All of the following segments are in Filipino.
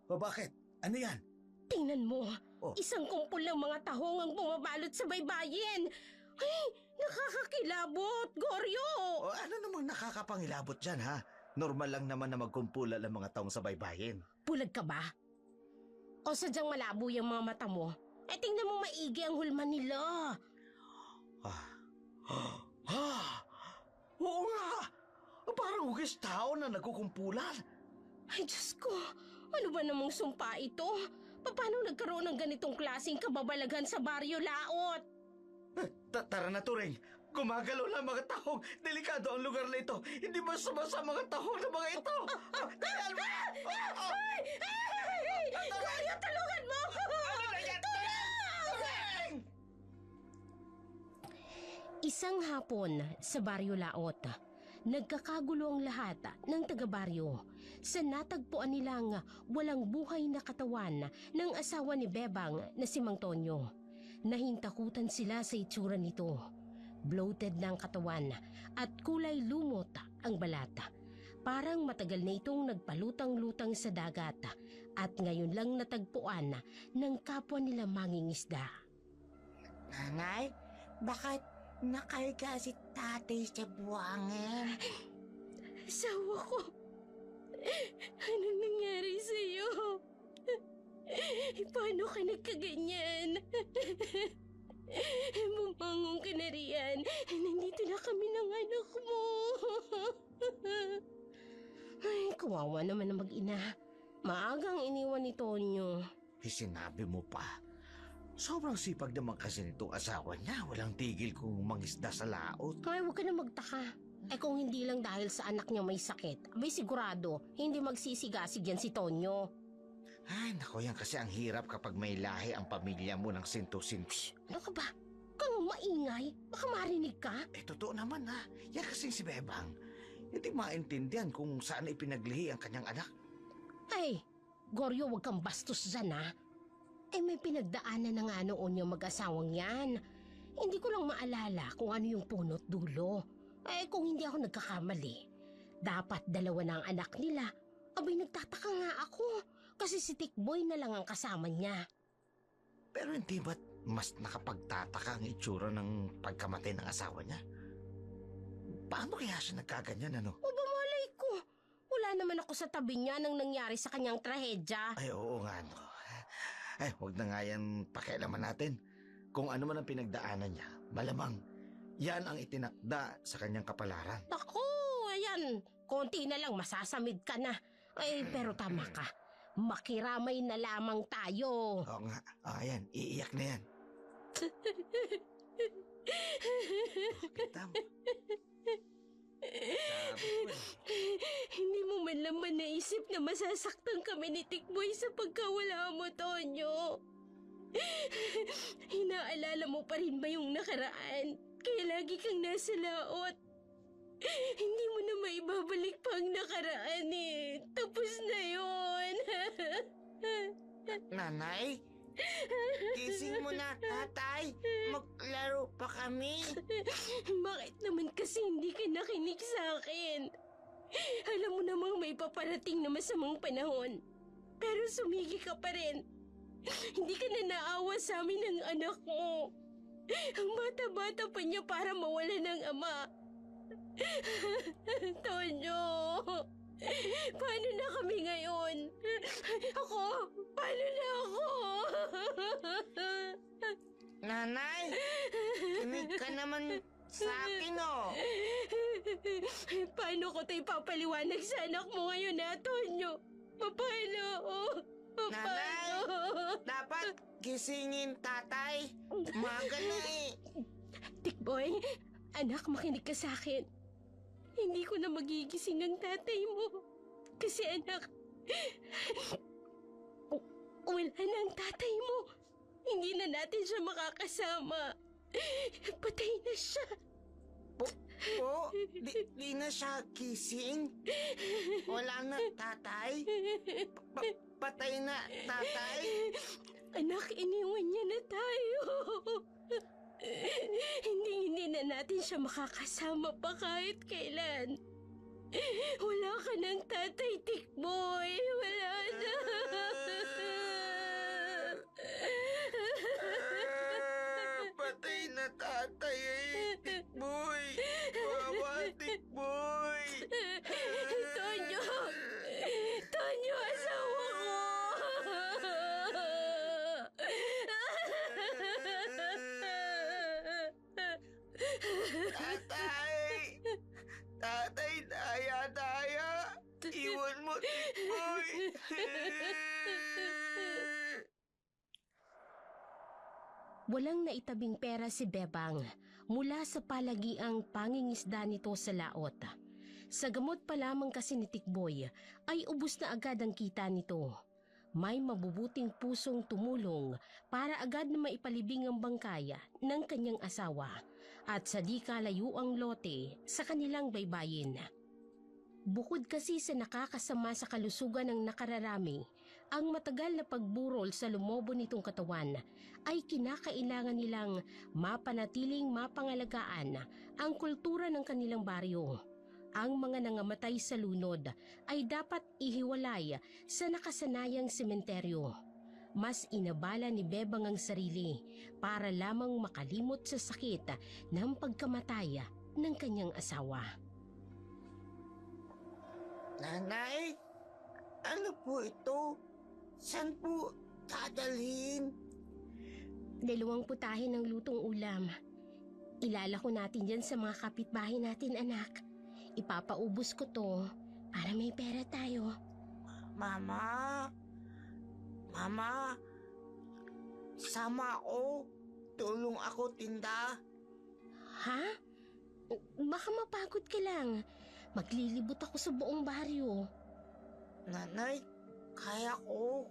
O bakit? Ano yan? Tingnan mo, Oh. isang kumpol ng mga tahong ang bumabalot sa baybayin. Ay, nakakakilabot, Goryo! O ano namang nakakapangilabot dyan, ha? Normal lang naman na magkumpulan ang mga taong sa baybayin. Bulag ka ba? O sadyang malabo yung mga mata mo? Eh tingnan mo maigi ang hulma nila. Oo nga! Parang hugis tao na nagkukumpulan. Ay, Diyos ko, ano ba namang sumpa ito? Paano nagkaroon ng ganitong klaseng kababalaghan sa baryo Laot? Tara na, Turing. Gumagalaw na mga tahong. Delikado ang lugar na ito. Hindi masama mga tahong na mga ito. Goryo, tulungan mo! Turing! Isang hapon sa baryo Laot, nagkakagulo ang lahat ng taga-baryo sa natagpuan nilang walang buhay na katawan ng asawa ni Bebang na si Mang Tonyo. Nahintakutan sila sa itsura nito. Bloated na ang katawan at kulay lumot ang balat. Parang matagal na itong nagpalutang-lutang sa dagat at ngayon lang natagpuan ng kapwa nila mangingisda. Nanay, bakit nakahiga si tatay sa buhangin? Asawa ko, anong nangyari sa'yo? Paano ka nagkaganyan? Bumangon ka na riyan. Nandito na kami ng anak mo. Ay, kawawa naman ang mag-ina. Maagang iniwan ni Tonyo. Sinabi mo pa. Sobrang sipag naman kasi nitong asawa niya. Walang tigil kung mangisda sa laot. Ay, huwag ka na magtaka. Eh kung hindi lang dahil sa anak niya may sakit, abay sigurado, hindi magsisigasig yan si Tonyo. Ay, naku, yan kasi ang hirap kapag may lahi ang pamilya mo ng sinto-sinto. Ano ka ba? Kang maingay? Baka marinig ka? Totoo naman ha. Yan kasi si Bebang. Hindi maintindihan kung saan ipinaglihi ang kanyang anak. Ay, Goryo, huwag kang bastos dyan ha. Eh may pinagdaanan na nga noon yung mag-asawang yan. Hindi ko lang maalala kung ano yung punot dulo. Eh kung hindi ako nagkakamali, dapat dalawa na ang anak nila. Abay nagtataka nga ako kasi si Tikboy na lang ang kasama niya. Pero hindi ba't mas nakapagtataka ang itsura ng pagkamatay ng asawa niya? Paano kaya siya nagkaganyan, ano? O bamalay ko, wala naman ako sa tabi niya nang nangyari sa kanyang trahedya. Ay, oo nga, no. Ay, huwag na nga yan pakialaman natin. Kung ano man ang pinagdaanan niya, malamang yan ang itinakda sa kanyang kapalaran. Naku, ayan, konti na lang masasamid ka na. Ay, pero tama ka. Makiramay na lamang tayo. Oo nga. Ayan, iiyak na yan. Kita mo. Sabi ko Hindi mo man lang ba naisip na masasaktan kami ni Tikboy sa pagkawala mo, Tonyo? Hinaalala mo pa rin ba yung nakaraan? Kaya lagi kang nasa laot. Hindi mo na maibabalik pa ang nakaraan eh. Tapos na yun. Nanay, gising mo na, tatay. Maglaro pa kami. Bakit naman kasi hindi ka nakinig sa akin? Alam mo namang may paparating na masamang panahon. Pero sumigi ka pa rin. Hindi ka na naawa sa amin ng anak mo. Ang bata-bata pa niya para mawala ng ama. Tonyo, paano na kami ngayon? Ako, paano na ako? Nanay, kinig ka naman sa akin, oh. Paano ko tayo papaliwanag sa anak mo ngayon, Tonyo? Paano? Nanay, dapat gisingin tatay. Umaga na eh. Tikboy, anak, makinig ka sa akin. Hindi ko na magigising ang tatay mo. Kasi anak, wala na ang tatay mo. Hindi na natin siya makakasama. Patay na siya. Di na siya gising? Wala na tatay? Patay na tatay? Anak, iniwan niya na tayo. Hindi na natin siya makakasama pa kahit kailan. Wala ka ng tatay, Tikboy. Wala na. Tikboy! Walang naitabing pera si Bebang mula sa palagiang pangingisda nito sa laot. Sa gamot pa lamang kasi ni Tikboy ay ubos na agad ang kita nito. May mabubuting pusong tumulong para agad na maipalibing ang bangkaya ng kanyang asawa at sa di kalayuang lote sa kanilang baybayin. Bukod kasi sa nakakasama sa kalusugan ng nakararami, ang matagal na pagburol sa lumobo nitong katawan ay kinakailangan nilang mapanatiling mapangalagaan ang kultura ng kanilang baryo. Ang mga nangamatay sa lunod ay dapat ihiwalay sa nakasanayang sementeryo. Mas inabala ni Bebang ang sarili para lamang makalimot sa sakit ng pagkamatay ng kanyang asawa. Nanay, ano po ito? Saan po dadalhin? 2 putahe ng lutong ulam. Ilalako natin dyan sa mga kapitbahay natin, anak. Ipapaubos ko to para may pera tayo. Mama, sama ako. Tulong ako tinda. Ha? Baka mapagod ka lang. Maglilibot ako sa buong baryo. Nanay, kaya ko.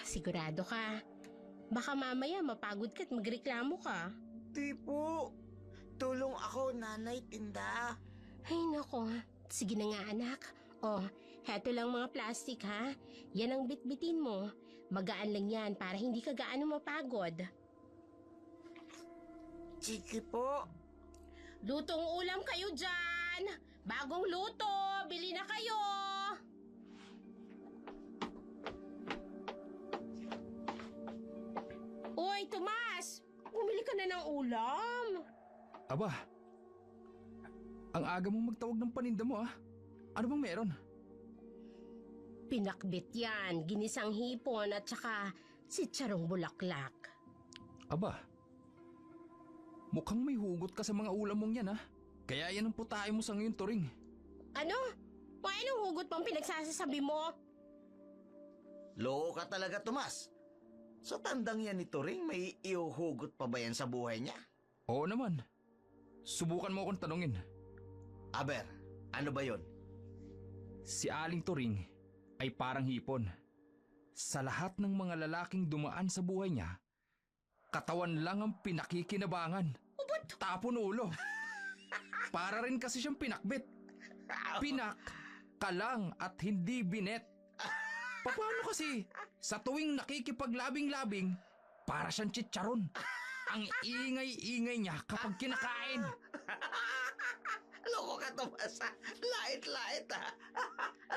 Sigurado ka? Baka mamaya mapagod ka at magreklamo ka. Di po. Tulong ako, nanay tinda. Ay nako, sige na nga anak. Oh, heto lang mga plastic ha. Yan ang bitbitin mo. Magaan lang yan para hindi ka gaano mapagod. Sige po. Lutong ulam kayo dyan! Bagong luto! Bili na kayo! Uy, Tomas! Bumili ka na ng ulam! Aba, ang aga mong magtawag ng paninda mo ah. Ano bang meron? Pinakbit yan, ginisang hipon at saka sitsarong bulaklak. Aba, mukhang may hugot ka sa mga ulam mong yan ah. Kaya yan ang putahe mo sa ngayon, Turing. Ano? O anong hugot pang pinagsasasabi mo? Loko ka talaga, Tomas. Sa tandang yan ni Turing, may iuhugot pa ba yan sa buhay niya? Oo naman. Subukan mo akong tanungin. Aber, ano ba yon? Si Aling Turing ay parang hipon. Sa lahat ng mga lalaking dumaan sa buhay niya, katawan lang ang pinakikinabangan. Tapon ulo. Para rin kasi siyang pinakbit. Pinak, kalang at hindi binet. Paano kasi sa tuwing nakikipaglabing-labing, para siyang chicharon. Ang ingay-ingay niya kapag kinakain. Loko ka, Tomas. Lait-lait, ha?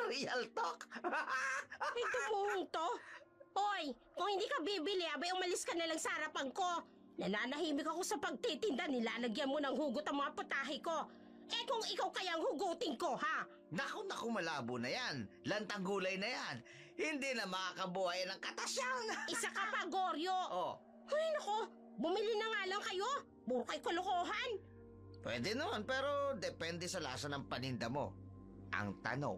Real talk. Ito mo to. Hoy, kung hindi ka bibili, abay umalis ka na lang sa harapan ko. Nananahimik ako sa pagtitinda, nilalagyan mo ng hugot ang mga putahe ko. Eh kung ikaw kaya ang hugutin ko, ha? Naku, malabo na yan. Lantang gulay na yan. Hindi na makakabuhay ng katasyan. Isa ka pa, Goryo. Oh, Ay, nako, bumili na nga lang kayo. Puro kay kalokohan. pwede naman, pero depende sa lasa ng paninda mo. Ang tanong,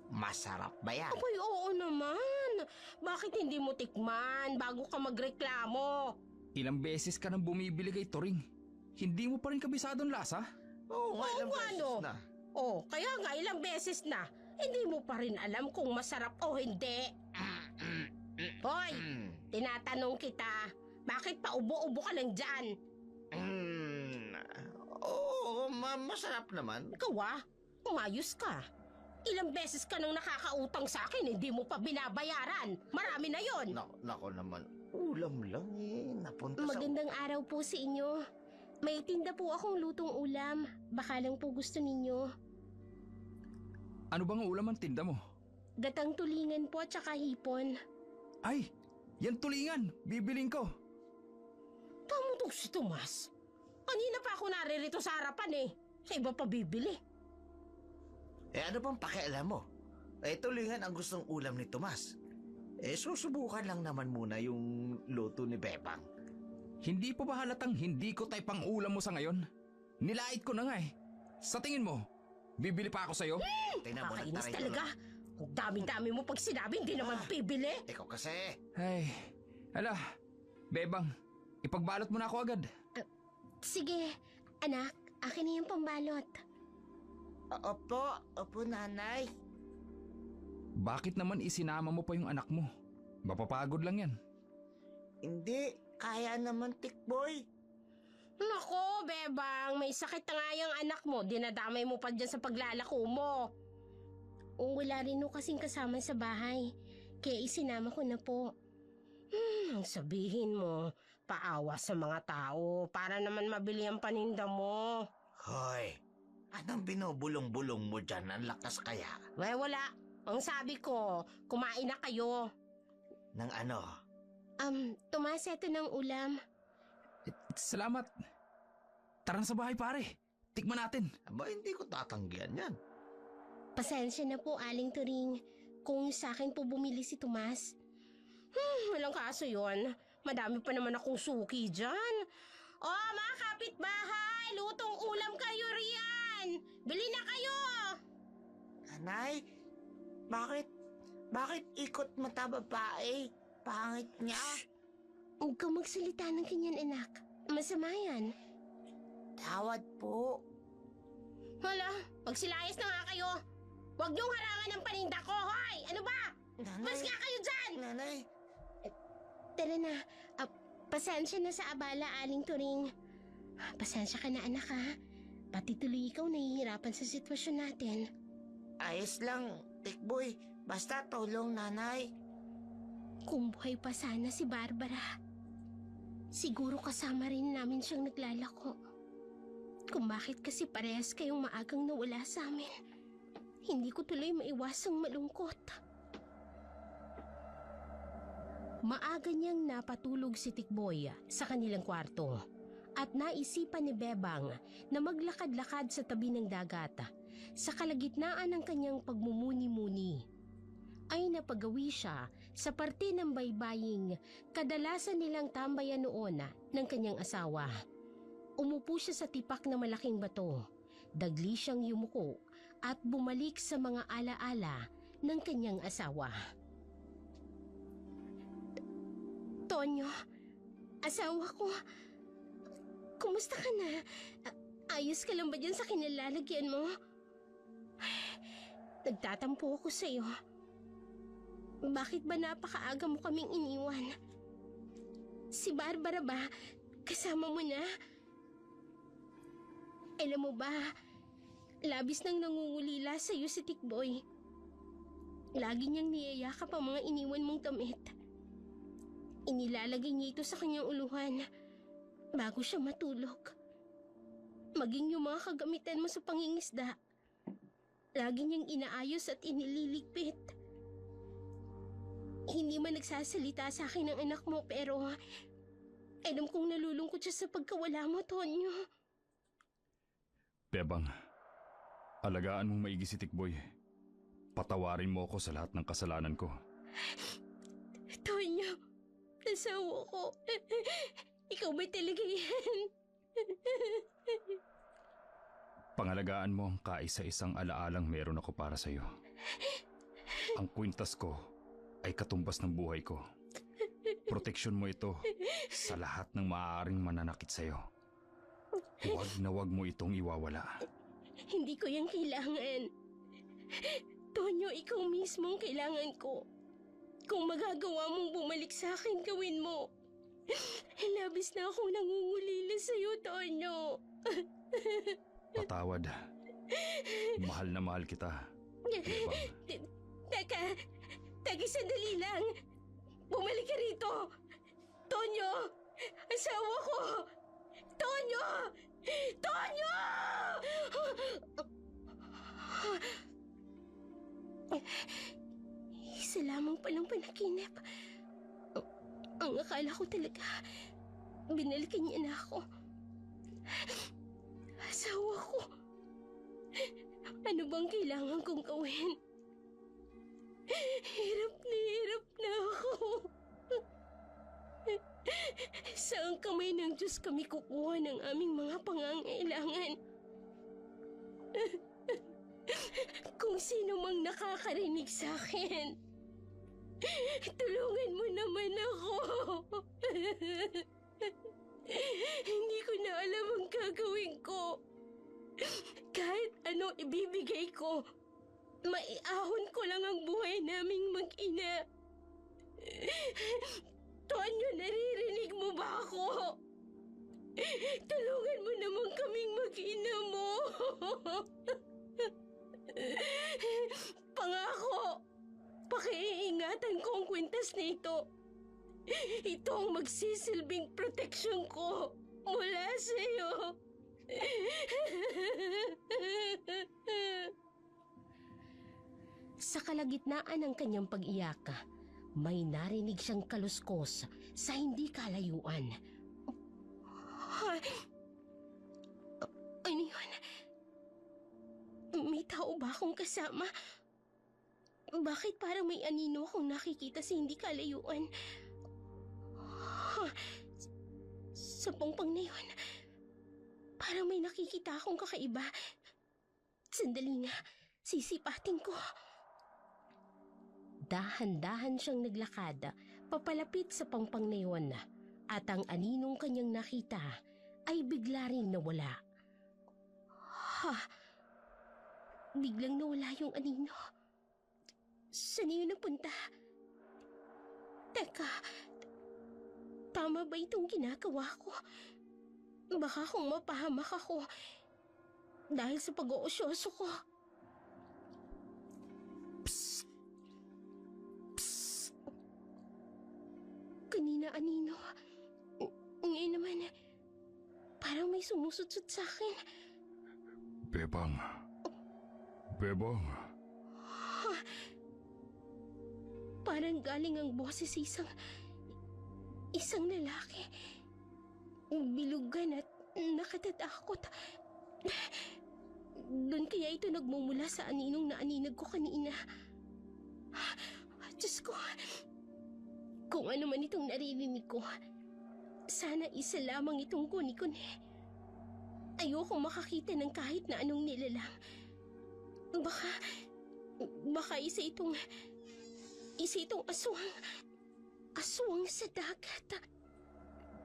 masarap ba yan? Abay, oo naman. Bakit hindi mo tikman bago ka magreklamo? Ilang beses ka nang bumibili kay Turing. Hindi mo pa rin kabisadong lasa? Oo, Oo, ilang beses ano? na. Oh, kaya nga ilang beses na. Hindi mo pa rin alam kung masarap o hindi. Hoy, Mm, tinatanong kita, bakit pa ubo-ubo ka lang dyan? Oo, masarap naman. Ikaw umayos ka. Ilang beses ka nang nakakautang sa akin, hindi mo pa binabayaran. Marami na yon. Nako naman, ulam lang eh. Napunta Magandang araw po sa inyo. May tinda po akong lutong ulam. Baka lang po gusto ninyo. Ano bang ulam ang tinda mo? Gatang tulingan po at saka hipon. Ay, yan tulingan. Bibiling ko. Tamutog si Tomas. Kanina pa ako naririto sa harapan eh. Sa iba pa bibili. Eh ano bang pakialam mo? Eh tulingan ang gustong ulam ni Tomas. Eh susubukan lang naman muna yung luto ni Bebang. Hindi pa ba halatang hindi ko tay pang ulam mo sa ngayon? Nilait ko na nga eh. Sa tingin mo, Bibili pa ako sa'yo? Tingnan mo, Kakainis nagtaray talaga. Ang dami-dami mo pag sinabi, hindi naman bibili. Ikaw kasi. Ay, hala. Bebang, ipagbalot mo na ako agad. Sige, anak, akin na yung pambalot. Opo, nanay. Bakit naman isinama mo pa yung anak mo? Mapapagod lang yan. Hindi, kaya naman, Tikboy. Nako, Bebang, may sakit na nga yung anak mo. Dinadamay mo pa dyan sa paglalako mo. Wala rin no kasing kasama sa bahay. Kaya isinama ko na po. Ang sabihin mo, paawa sa mga tao para naman mabili ang paninda mo. Hoy, anong binubulong-bulong mo dyan? Ang lakas kaya? Wala. Ang sabi ko, kumain na kayo. Ng ano? Tumas, eto ng ulam. Salamat. Tara na sa bahay, pare. Tikman natin. Aba, hindi ko tatanggihan yan. Pasensya na po, Aling Turing. Kung sa akin po bumili si Tomas. Walang kaso yon. Madami pa naman akong suki dyan. Oh, mga kapitbahay! Lutong ulam kayo riyan! Bili na kayo! Nanay, bakit ikot mata babae? Pangit niya. Huwag kang magsalita ng ganyan, anak. Masama yan. Tawad po. Hala, magsilayas na nga kayo. Huwag niyong harangan ng paninda ko, hoy! Ano ba? Mas nga kayo dyan! Nanay. Tara na. Pasensya na sa abala, Aling Turing. Pasensya ka na, anak, ha? Pati tuloy ikaw nahihirapan sa sitwasyon natin. Ayos lang, Tikboy. Basta tulong, nanay. Kung buhay pa sana si Barbara, siguro kasama rin namin siyang naglalako. Kung bakit kasi parehas kayong maagang nawala sa amin, hindi ko tuloy maiwasang malungkot. Maaga niyang napatulog si Tikboy sa kanilang kwarto at naisipan ni Bebang na maglakad-lakad sa tabi ng dagat. Sa kalagitnaan ng kanyang pagmumuni-muni ay napagawi siya sa parte ng baybaying kadalasan nilang tambayan noon ng kanyang asawa. Umupo siya sa tipak na malaking bato. Dagli siyang yumuko at bumalik sa mga alaala ng kanyang asawa. Tonyo, asawa ko, kumusta ka na? Ayos ka lang ba dyan sa kinalalagyan mo? Nagtatampo ako sa'yo. Bakit ba napakaaga mo kaming iniwan? Si Barbara ba? Kasama mo na? Alam mo ba, labis nang nangungulila sa'yo si Tikboy. Lagi niyang niyayakap ang mga iniwan mong damit. Inilalagay niya ito sa kanyang uluhan bago siya matulog. Maging yung mga kagamitan mo sa pangingisda, lagi niyang inaayos at inililigpit. Hindi man nagsasalita sa akin ang anak mo pero alam kong nalulungkot siya sa pagkawala mo, Tonyo. Bebang, alagaan mong maigi si Tikboy. Patawarin mo ako sa lahat ng kasalanan ko. Tonyo, asawa ko. Ikaw ba talaga yan? Pangalagaan mo ang kaisa-isang alaalang meron ako para sa'yo. Ang kwintas ko ay katumbas ng buhay ko. Proteksyon mo ito sa lahat ng maaaring mananakit sa'yo. Huwag na huwag mo itong iwawala. Hindi ko yan kailangan. Tonyo, ikaw mismo ang kailangan ko. Kung magagawa mong bumalik sa akin, gawin mo. Labis na akong nangungulila sa'yo, Tonyo. Patawad. Mahal na mahal kita. Bebang. Teka, sandali lang. Bumalik ka rito. Tonyo! Asawa ko! Tonyo! Tonyo! Isa lamang palang panaginip. Ang akala ko talaga, binalikan niya na ako. Asawa ko. Ano bang kailangan kong gawin? Hirap na ako. Saan kamay ng Diyos kami kukuha ng aming mga pangangailangan? Kung sino mang nakakarinig sa akin, tulungan mo naman ako. Hindi ko na alam ang gagawin ko. Kahit ano ibibigay ko, maiahon ko lang ang buhay naming mag-ina. Tonyo, naririnig mo ba ako? Tulungan mo naman kaming mag-ina mo. Pangako, pakiingatan ko ang kwintas nito. Ito ang magsisilbing proteksyon ko mula sa iyo. Sa kalagitnaan ng kanyang pag-iyak, may narinig siyang kaluskos sa hindi kalayuan. Ano yun? May tao ba akong kasama? Bakit parang may anino akong nakikita sa hindi kalayuan? Sa pangpang na yun, parang may nakikita akong kakaiba. Sandali nga, sisipatin ko. Dahan-dahan siyang naglakad, papalapit sa pangpang na yun, at ang aninong kanyang nakita ay bigla ring nawala. Biglang nawala yung anino. Saan yun napunta? Teka, tama ba itong ginagawa ko? Baka kung mapahamak ako dahil sa pag-uusyoso ko. Psst! Psst! Kanina anino. Ngayon naman, parang may sumusutsut sa akin. Bebang. Bebang. Parang galing ang boses sa isang lalaki. Bilugan at nakatatakot. Doon kaya ito nagmumula sa aninong na aninag ko kanina. Diyos ko, kung ano man itong naririnig ko, sana isa lamang itong kuni-kuni. Ayoko makakita ng kahit na anong nilalang. Baka isa itong aswang sa dagat.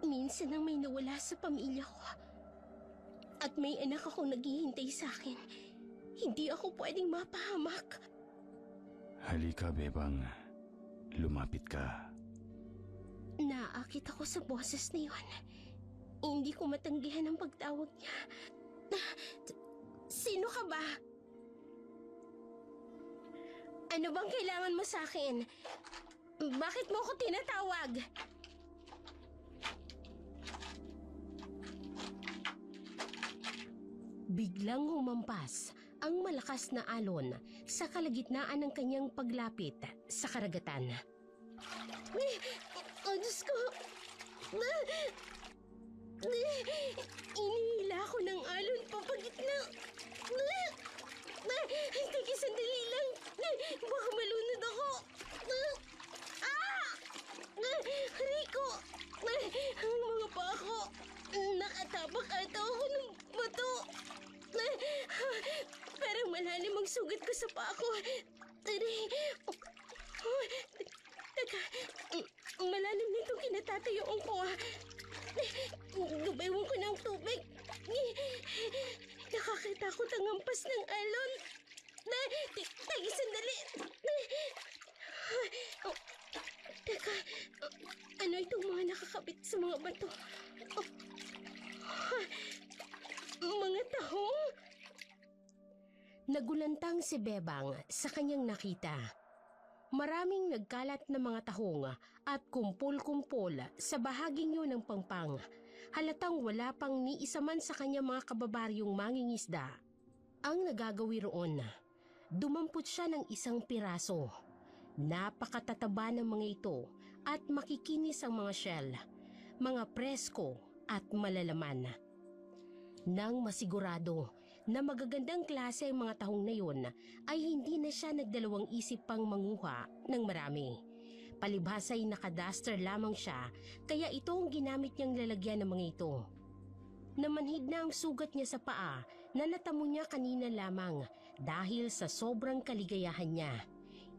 Minsan nang may nawala sa pamilya ko. At may anak akong naghihintay sa akin. Hindi ako pwedeng mapahamak. Halika, Bebang. Lumapit ka. Naakit ako sa boses na yun. Hindi ko matanggihan ang pagtawag niya. Sino ka ba? Ano bang kailangan mo sa akin? Bakit mo ako tinatawag? Biglang humampas ang malakas na alon sa kalagitnaan ng kanyang paglapit sa karagatan. Oh, Diyos ko! Inihila ako ng alon papagitna. Teka, sandali lang. Baka malunod ako. Rico! Ang mga paa ko. Nakatapak ata ako ng bato. Parang malalim ang sugat ko sa paa ko. Teka, malalim nitong kinatatayuan ko. Gubaywang ko ng tubig. Nakakatakot ang ampas ng alon. Teka, sandali. Teka, ano itong mga nakakabit sa mga bato? Mga tahong? Nagulantang si Bebang sa kanyang nakita. Maraming nagkalat na mga tahong at kumpol-kumpol sa bahaging yun ng pangpang. Halatang wala pang ni isa man sa kanyang mga kababaryong mangingisda. Ang nagagawi roon, dumampot siya ng isang piraso. Napakatataba ng mga ito at makikinis ang mga shell, mga presko at malalaman. Nang masigurado na magagandang klase ang mga tahong na yun, ay hindi na siya nagdalawang isip pang manguha ng marami. Palibhasa'y nakadaster lamang siya, kaya ito ang ginamit niyang lalagyan ng mga ito. Namanhid na ang sugat niya sa paa na natamo niya kanina lamang Dahil sa sobrang kaligayahan niya,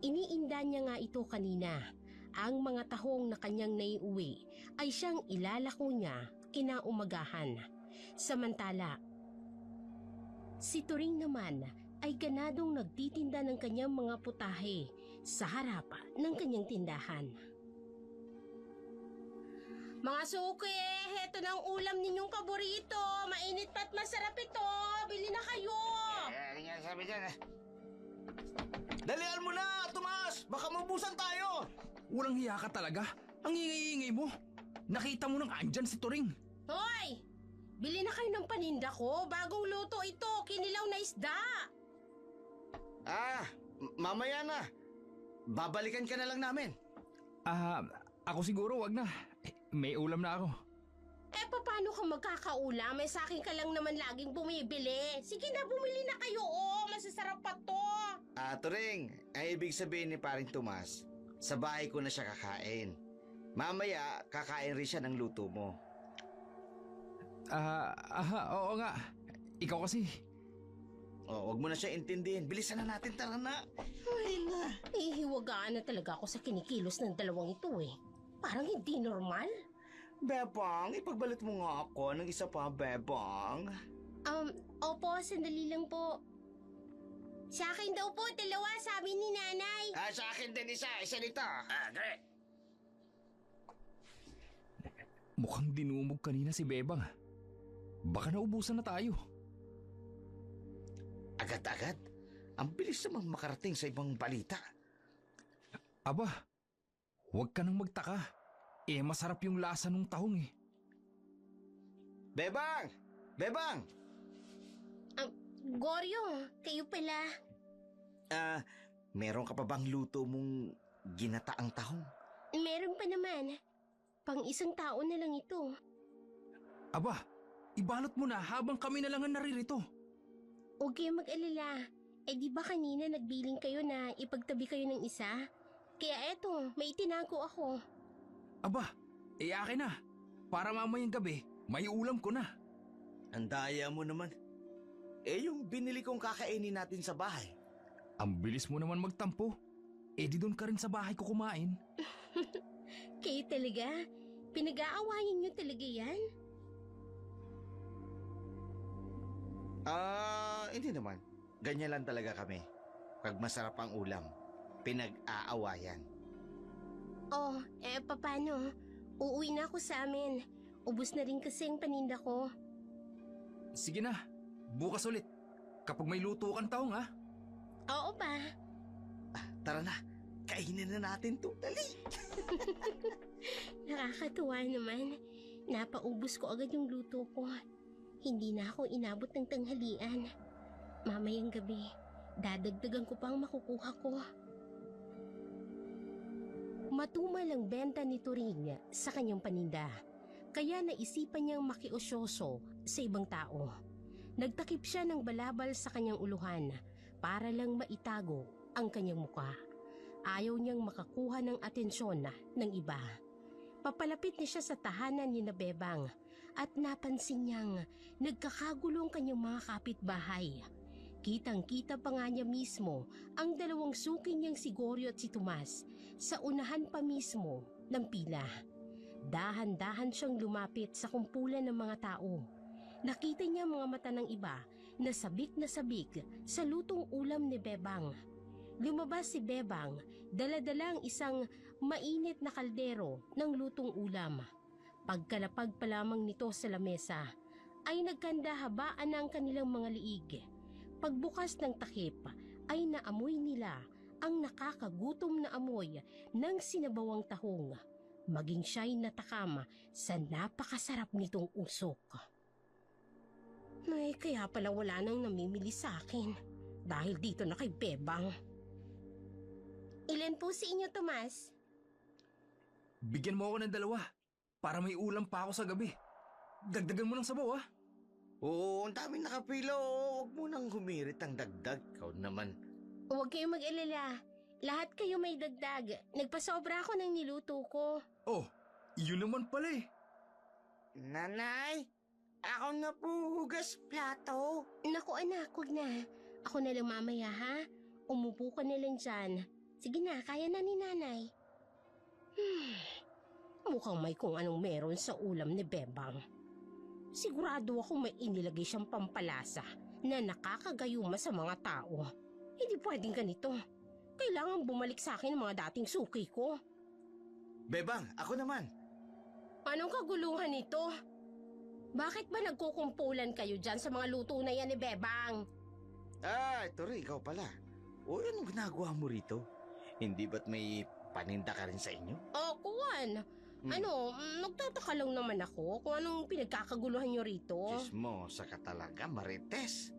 iniinda niya nga ito kanina. Ang mga tahong na kanyang naiuwi ay siyang ilalako niya kinaumagahan. Samantala, si Turing naman ay ganadong nagtitinda ng kanyang mga putahe sa harap ng kanyang tindahan. Mga suki, heto na ang ulam ninyong paborito. Mainit pa't masarap ito. Bili na kayo. Ano nga sabi dyan Dalian mo na, Tomas! Baka mabusan tayo! Walang hiya ka talaga. Ang ingay-ingay mo. Nakita mo nang andyan si Turing. Hoy! Bili na kayo ng paninda ko. Bagong luto ito. Kinilaw na isda. Mamaya na. Babalikan ka na lang namin. Ako siguro wag na. May ulam na ako. Paano ka magkakaulam? Sa akin ka lang naman laging bumibili. Sige na, bumili na kayo. Masasarap pa to. Turing, ang ibig sabihin ni paring Tomas, sa bahay ko na siya kakain. Mamaya, kakain rin siya ng luto mo. Oo nga. Ikaw kasi. Wag mo na siya intindihin. Bilisan na natin, tara na. Ay na. Hihiwagaan na talaga ako sa kinikilos ng dalawang ito Parang hindi normal. Bebang, ipagbalit mo nga ako ng isa pa, Bebang. Opo, sandali lang po. Sa akin daw po, dalawa, sabi ni nanay. Sa akin din isa nito. Dre. Mukhang dinumog kanina si Bebang. Baka naubusan na tayo. Agad-agad? Ang bilis naman makarating sa ibang balita. Aba, huwag ka nang magtaka. Masarap yung lasa ng tahong Bebang! Bebang! Goryo, kayo pala. Meron ka pa bang luto mong ginataang tahong? Meron pa naman. Pang isang tao na lang ito. Aba, ibalot mo na habang kami na lang ang naririto. Huwag kayong mag-alala. Di ba kanina nagbiling kayo na ipagtabi kayo ng isa? Kaya eto, may itinago ako. Aba, akin na. Para mamayang gabi, may ulam ko na. Ang daya mo naman. Yung binili kong kakainin natin sa bahay. Ang bilis mo naman magtampo. Di doon ka rin sa bahay ko kumain. Kayo talaga? Pinag-aawayan niyo talaga yan? Hindi naman. Ganyan lang talaga kami. Pag masarap ang ulam, pinag-aawayan. Paano? Uuwi na ako sa amin. Ubus na rin kasi ang paninda ko. Sige na, bukas ulit. Kapag may luto kang tahong Oo pa. Tara na, kainin na natin to. Dali! Nakakatuwa naman. Napaubos ko agad yung luto ko. Hindi na ako inabot ng tanghalian. Mamayang gabi, dadagdagan ko pang makukuha ko. Matumal ang benta ni Turing sa kanyang paninda. Kaya naisipan niyang makiosyoso sa ibang tao. Nagtakip siya ng balabal sa kanyang uluhan para lang maitago ang kanyang muka. Ayaw niyang makakuha ng atensyon ng iba. Papalapit na siya sa tahanan ni Bebang at napansin niyang nagkakagulo ang kanyang mga kapitbahay. Kitang-kita pa nga niya mismo ang dalawang suki niyang si Goryo at si Tomas sa unahan pa mismo ng pila. Dahan-dahan siyang lumapit sa kumpulan ng mga tao. Nakita niya mga mata ng iba na sabik sa lutong ulam ni Bebang. Lumabas si Bebang, dala-dala ang isang mainit na kaldero ng lutong ulam. Pagkalapag pa lamang nito sa lamesa, ay nagkandahabaan na ang kanilang mga liig. Pagbukas ng takip, ay naamoy nila ang nakakagutom na amoy ng sinabawang tahong. Maging siya'y natakam sa napakasarap nitong usok. Ay, kaya pala wala nang namimili sa akin dahil dito na kay Bebang. Ilan po sa inyo, Tomas? Bigyan mo ako ng 2 para may ulam pa ako sa gabi. Dagdagan mo ng sabaw Oo, ang daming nakapila. Huwag mo nang humirit ang dagdag. Ikaw naman. Huwag kayong mag-alala. Lahat kayo may dagdag. Nagpasobra ako ng niluto ko. Oh, yun naman pala Nanay, ako na po hugas plato. Naku anak, huwag na. Ako na lang mamaya, ha? Umupo ka na lang dyan. Sige na, kaya na ni nanay. Mukhang may kung anong meron sa ulam ni Bebang. Sigurado akong may inilagay siyang pampalasa na nakakagayuma sa mga tao. Hindi pwedeng ganito. Kailangan bumalik sa akin ang mga dating suki ko. Bebang, ako naman. Anong kaguluhan nito? Bakit ba nagkukumpulan kayo dyan sa mga luto na yan ni Bebang? Ito rin, ikaw pala. O, anong ginagawa mo rito? Hindi ba't may paninda ka rin sa inyo? O, kuwan. Nagtataka lang naman ako kung anong pinagkakaguluhan nyo rito. Chismosa ka talaga, Marites.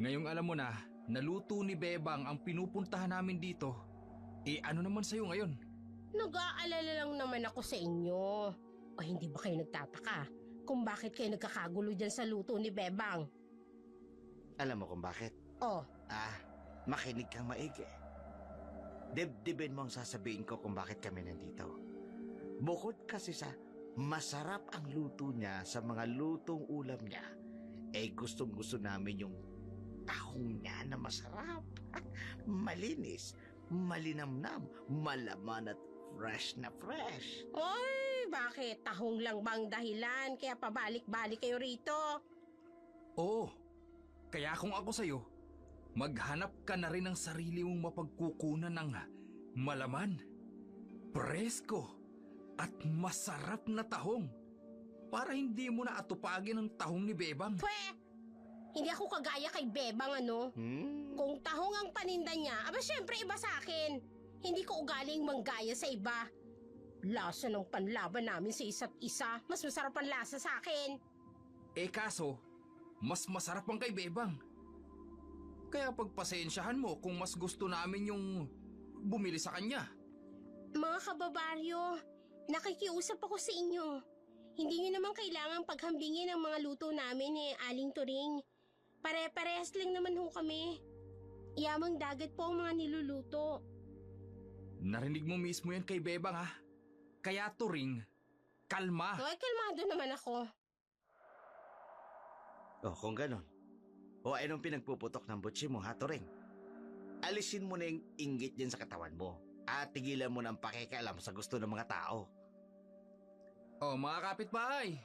Ngayong alam mo na, naluto ni Bebang ang pinupuntahan namin dito. Ano naman sa'yo ngayon? Nag-aalala lang naman ako sa inyo. O hindi ba kayo nagtataka kung bakit kayo nagkakagulo dyan sa luto ni Bebang? Alam mo kung bakit? Oh, Makinig kang maigi. Dibdibin mo ang sasabihin ko kung bakit kami nandito. Bukod kasi sa masarap ang luto niya sa mga lutong ulam niya, gustong-gusto namin yung tahong niya na masarap. Malinis, malinamnam, malaman at fresh na fresh. oy, bakit? Tahong lang bang dahilan kaya pabalik-balik kayo rito? Oo, kaya kung ako sa'yo, maghanap ka na rin ng sarili mong mapagkukunan ng malaman, presko, at masarap na tahong para hindi mo na atupagin ang tahong ni Bebang. Pwe! Hindi ako kagaya kay Bebang, ano? Kung tahong ang paninda niya, syempre iba sa akin. Hindi ko ugaling manggaya sa iba. Lasa ng panlaban namin sa isa't isa, mas masarap ang lasa sa akin. Kaso, mas masarap ang kay Bebang. Kaya pagpasensyahan mo kung mas gusto namin yung bumili sa kanya. Mga kababaryo, nakikiusap ako sa inyo. Hindi nyo naman kailangang paghambingin ang mga luto namin ni Aling Turing. Pare-parehas lang naman ho kami. Yamang dagat po ang mga niluluto. Narinig mo mismo yan kay Bebang ha. Kaya Turing, kalma. Ay, kalmado naman ako. Kung ganon. Anong pinagpuputok ng butsi mo, ha, Turing? Alisin mo na yung inggit dyan sa katawan mo at tigilan mo ng pakikialam sa gusto ng mga tao. Mga kapitbahay,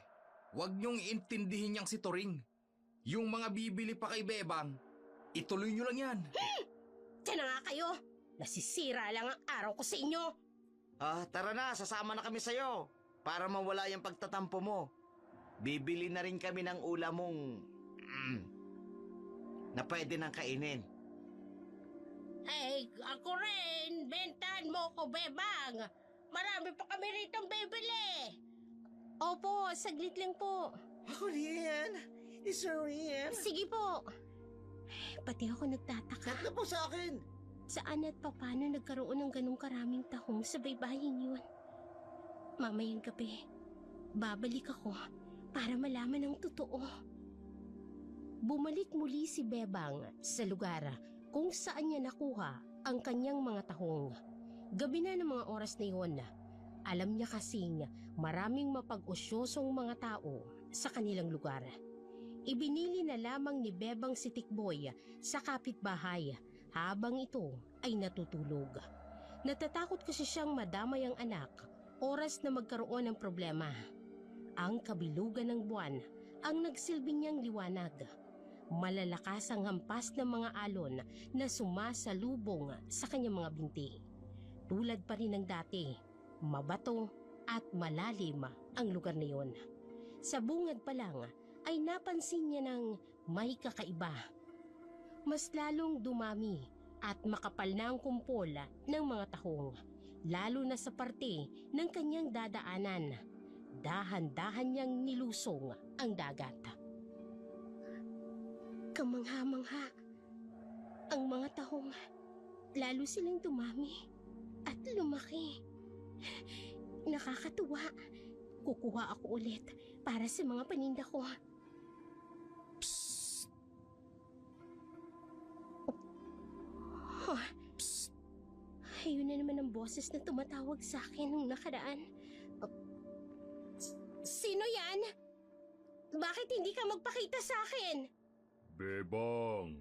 huwag niyong intindihin niyang si Turing. Yung mga bibili pa kay Bebang, ituloy niyo lang yan. Diyan na nga kayo. Nasisira lang ang araw ko sa inyo. Tara na, sasama na kami sa'yo para mawala yung pagtatampo mo. Bibili na rin kami ng ulam mong na pwede nang kainin. Ay, ako rin. Bentahan mo ko, Bebang. Marami pa kami ritong bibili. Opo, saglit lang po. Ako rin. Isa rin. Sige po. Pati ako nagtataka. Tatlo po sa akin. Saan at paano nagkaroon ng ganong karaming tahong sa baybayin yun? Mamayang gabi, babalik ako para malaman ang totoo. Bumalik muli si Bebang sa lugar kung saan niya nakuha ang kanyang mga tahong. Gabi na ng mga oras na yun. Alam niya kasing maraming mapag-usyosong mga tao sa kanilang lugar. Ibinili na lamang ni Bebang si Tikboy sa kapitbahay habang ito ay natutulog. Natatakot kasi siyang madamay ang anak oras na magkaroon ng problema. Ang kabilugan ng buwan ang nagsilbing niyang liwanag. Malalakas ang hampas ng mga alon na sumasalubong sa kanyang mga binti. Tulad pa rin ng dati, mabato at malalim ang lugar na iyon. Sa bungad pa lang ay napansin niya ng may kakaiba. Mas lalong dumami at makapal na ang kumpol ng mga tahong, lalo na sa parte ng kanyang dadaanan. Dahan-dahan niyang nilusong ang dagat. Kamangha-mangha, ang mga tahong lalo silang dumami at lumaki. Nakakatuwa. Kukuha ako ulit para sa mga paninda ko. Psst! Psst! Ayun na naman ang boses na tumatawag sa akin nung nakaraan. Sino yan? Bakit hindi ka magpakita sa akin? Bebang!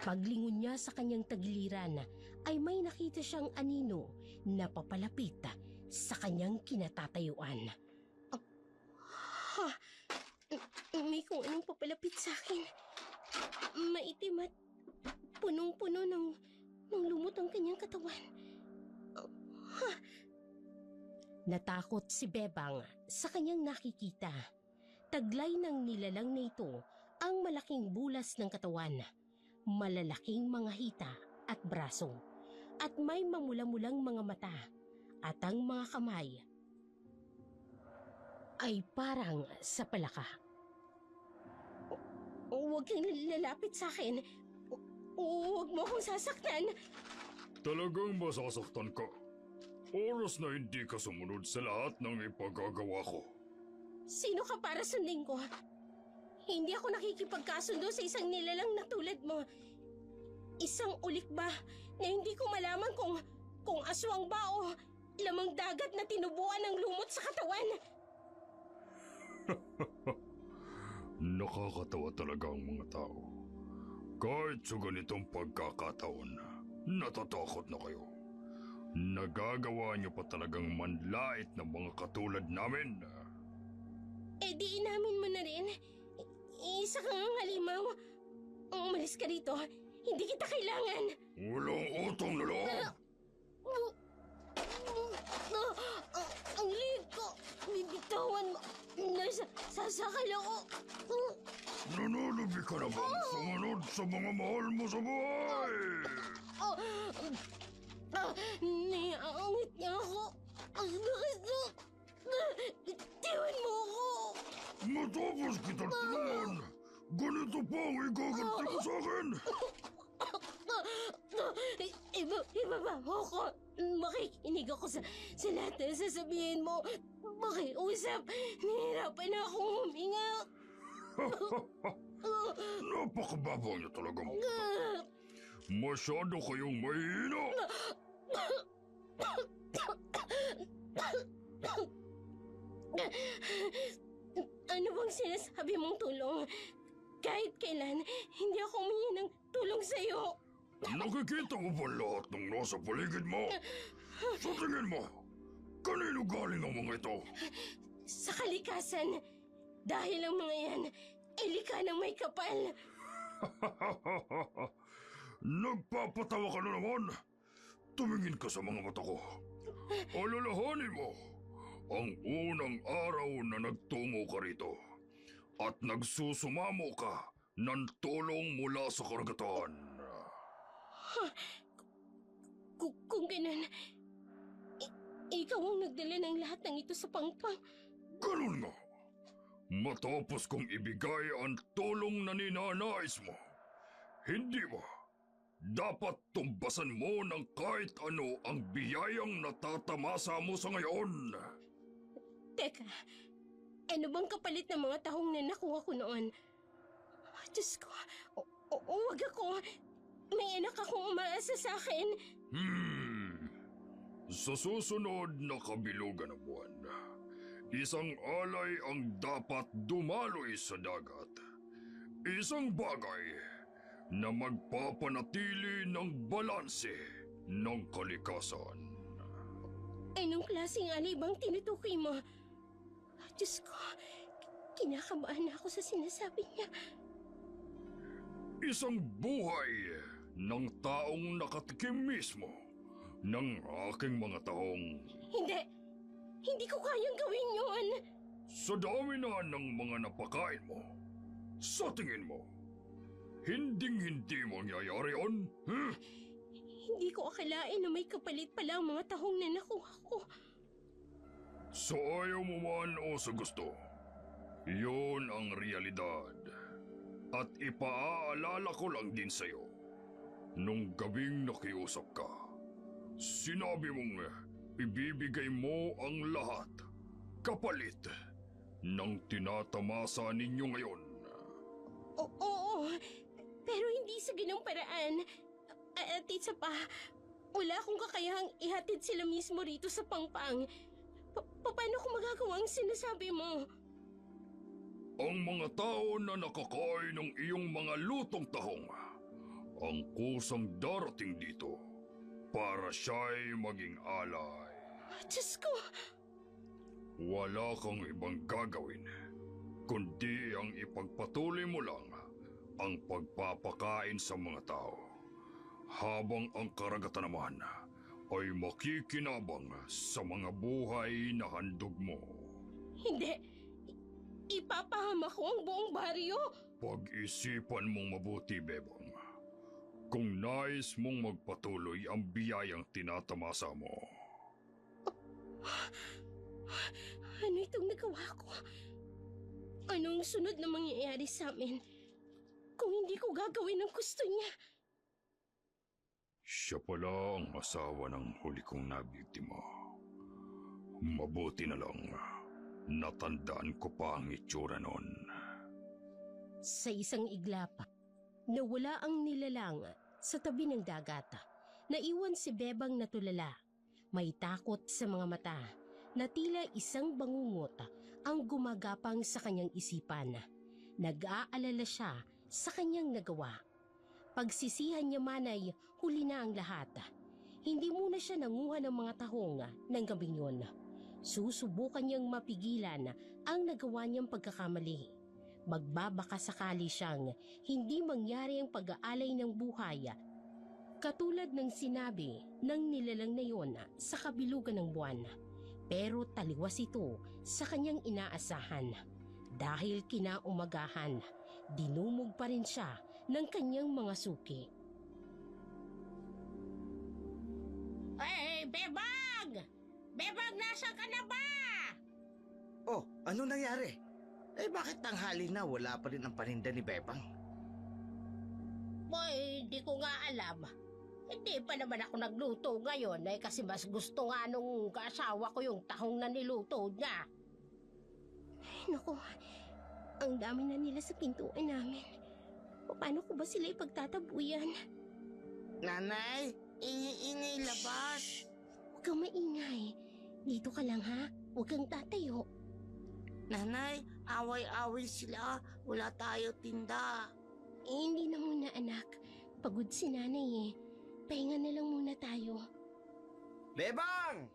Paglingon niya sa kanyang tagiliran ay may nakita siyang anino na papalapit sa kanyang kinatatayuan. May kung anong papalapit sa akin. Maitim at punong-puno ng lumot ang kanyang katawan. Natakot si Bebang sa kanyang nakikita. Taglay ng nilalang na ito ang malaking bulas ng katawan, malalaking mga hita at braso, at may mamula-mulang mga mata, at ang mga kamay ay parang sa palaka. Huwag kang lalapit sa akin. Huwag mo akong sasaktan. Talagang masasaktan ka. Oras na hindi ka sumunod sa lahat ng ipagagawa ko. Sino ka para sundin ko? Hindi ako nakikipagkasundo sa isang nilalang na tulad mo. Isang ulik ba na hindi ko malaman kung aswang ba o lamang dagat na tinubuan ng lumot sa katawan? Nakakatawa talaga ang mga tao. Kahit sa ganitong pagkakataon, natatakot na kayo. Nagagawa niyo pa talagang manlait ng mga katulad namin. Eh di inamin mo na rin. Isa kang halimaw. Umalis ka rito. Hindi kita kailangan. Walang utang na loob! Ang liig ko. Bibitawan mo. Nasasakal ako. Nananabi ka na bang sumunod sa mga mahal mo sa buhay? Naiangit niya ako. Ang bakit ko. Itiwan mo ako. Matapos kita tulungan, ganito pa ang igaganti mo sa akin? Ibaba mo ako. Makikinig ako sa lahat na sasabihin mo. Makiusap. Nahihirapan na akong huminga. Napakababaw niyo talaga mga tao. Masyado kayong mahihina. Ano bang sinasabi mong tulong? Kahit kailan, hindi ako humingi ng tulong sa'yo. Nakikita mo ba lahat ng nasa paligid mo? Sa tingin mo, kanino galing ang mga ito? Sa kalikasan. Dahil ang mga yan, ay likha ng may kapal. Nagpapatawa ka na naman. Tumingin ka sa mga mata ko. Alalahanin mo, ang unang araw na nagtungo ka rito at nagsusumamo ka ng tulong mula sa karagatan. Kung ganun, ikaw ang nagdala ng lahat ng ito sa pangpang. Ganun nga. Matapos kong ibigay ang tulong na ninanais mo, hindi ba dapat tumbasan mo ng kahit ano ang biyayang natatamasa mo sa ngayon? Teka, ano bang kapalit ng mga tahong na nakuha ko noon? Diyos ko, huwag ako. May anak akong umaasa sa akin. Sa susunod na kabilugan ng buwan, isang alay ang dapat dumaloy sa dagat. Isang bagay na magpapanatili ng balanse ng kalikasan. Anong klaseng alay bang tinutukoy mo? Diyos ko, kinakabahan na ako sa sinasabi niya. Isang buhay ng taong nakatikim mismo ng aking mga taong Hindi ko kayang gawin yun. sa dami na ng mga napakain mo. Sa tingin mo, hinding-hindi mangyayari yun? Hindi ko akalain na may kapalit pala ang mga tahong na nakuha ko. Sa ayaw mo man o sa gusto, yun ang realidad. At ipaaalala ko lang din sa'yo, nung gabing nakiusap ka, sinabi mong ibibigay mo ang lahat kapalit ng tinatamasa ninyo ngayon. Oo, pero hindi sa ganung paraan. At isa pa, wala akong kakayahang ihatid sila mismo rito sa pangpang. Paano ko magagawa ang sinasabi mo? ang mga tao na nakakain ng iyong mga lutong tahong ang kusang darating dito para siya'y maging alay. Diyos ko! Wala kang ibang gagawin, kundi ang ipagpatuloy mo lang ang pagpapakain sa mga tao, habang ang karagatan naman ay makikinabang sa mga buhay na handog mo. Hindi! Ipapahamak ko ang buong baryo! Pag-isipan mong mabuti, Bebang. Kung nais mong magpatuloy ang biyayang tinatamasa mo. Ano itong nagawa ko? Anong sunod na mangyayari sa amin kung hindi ko gagawin ang gusto niya? Siya pala ang asawa ng huli kong nabiktima. Mabuti na lang, natandaan ko pa ang itsura noon. Sa isang iglap, nawala ang nilalang sa tabi ng dagat. Naiwan si Bebang natulala. May takot sa mga mata na tila isang bangungot ang gumagapang sa kanyang isipan. Nag-aalala siya sa kanyang nagawa. Pagsisihan niya man ay huli na ang lahat. Hindi muna siya nanguha ng mga tahong ng gabing yun. Susubukan niyang mapigilan ang nagawa niyang pagkakamali. Magbabaka sakali siyang hindi mangyari ang pag-aalay ng buhay, katulad ng sinabi ng nilalang na yon sa kabilugan ng buwan. Pero taliwas ito sa kanyang inaasahan. Dahil kinaumagahan, dinumog pa rin siya ng kanyang mga suki. Hey, Bebang! Bebang, nasaan ka na ba? Oh, ano nangyari? Bakit tanghali na wala pa rin ang paninda ni Bebang? Boy, di ko nga alam. Hindi pa naman ako nagluto ngayon kasi mas gusto nga nung kaasawa ko yung tahong na niluto niya. Ay, naku. Ang dami na nila sa pintuan namin. Paano ko ba sila ipagtatabuyan? Nanay, ingay labas. Huwag kang maingay. Dito ka lang ha. Huwag kang tatayo. Nanay, away-away sila. Wala tayo tinda. Hindi na muna anak. Pagod si nanay Pahinga na lang muna tayo. Bebang!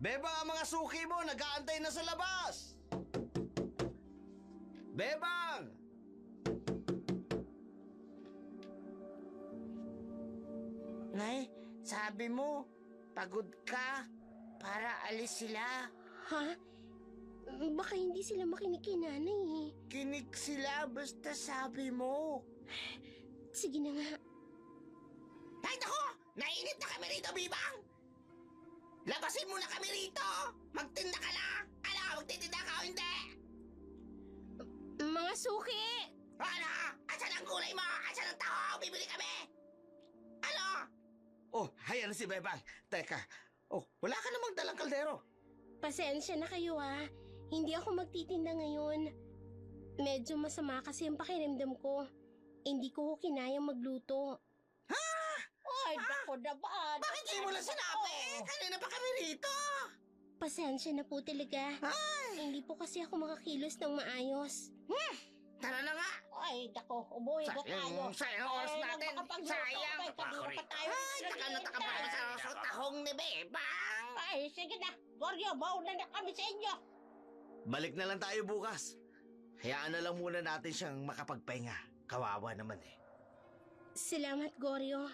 Bebang, ang mga suki mo, nag-aantay na sa labas! Bebang! Nay, sabi mo, pagod ka para alis sila. Ha? Baka hindi sila makinig kay nanay Kinig sila basta sabi mo. Sige na nga. Ay, naku! Nainit na kami rito, Bibang! Labasin mo na kami rito! Magtinda ka na! Ano, magtitinda ka o hindi? Mga suki! Ano? Asan ang gulay mo? Asan ang tao? Bibili kami! Ano? Oh, hayan si Bebang. Teka, wala ka namang dalang kaldero. Pasensya na kayo Hindi ako magtitinda ngayon. Medyo masama kasi ang pakiramdam ko. Hindi ko kinayang magluto. Ha? Ay, naku naman. Bakit di mo lang sinabi? Kanina pa kami rito. Pasensya na po talaga. Hindi po kasi ako makakilos ng maayos. Tara na nga. Ay, naku, umuwi na tayo. Sayang oras natin. Sayang. Kanina pa tayo. Ay, taka pa sa tahong ni Bebang. Ay, sige na. Goryo, mauna na kami sa inyo. Balik na lang tayo bukas. Hayaan na lang muna natin siyang makapagpahinga. Kawawa naman Salamat, Goryo.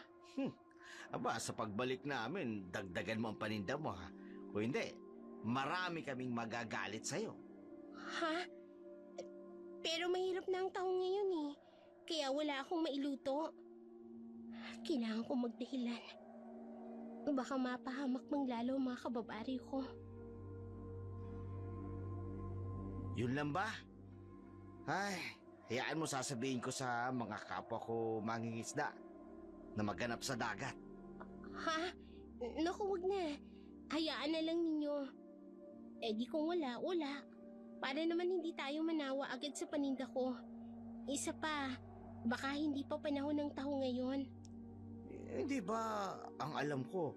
Aba, sa pagbalik namin, dagdagan mo ang paninda mo ha. Kung hindi, marami kaming magagalit sa'yo. Ha? Pero mahirap na ang taong ngayon Kaya wala akong mailuto. Kailangan ko magdahilan. Baka mapahamak mang lalo ang mga kababari ko. Yun lang ba? Ay, hayaan mo sasabihin ko sa mga kapwa ko mangingisda na maghanap sa dagat. Ha? Naku, wag na. Hayaan na lang ninyo. Di kung wala. Para naman hindi tayo manawa agad sa paninda ko. Isa pa, baka hindi pa panahon ng taho ngayon. Hindi ba, ang alam ko,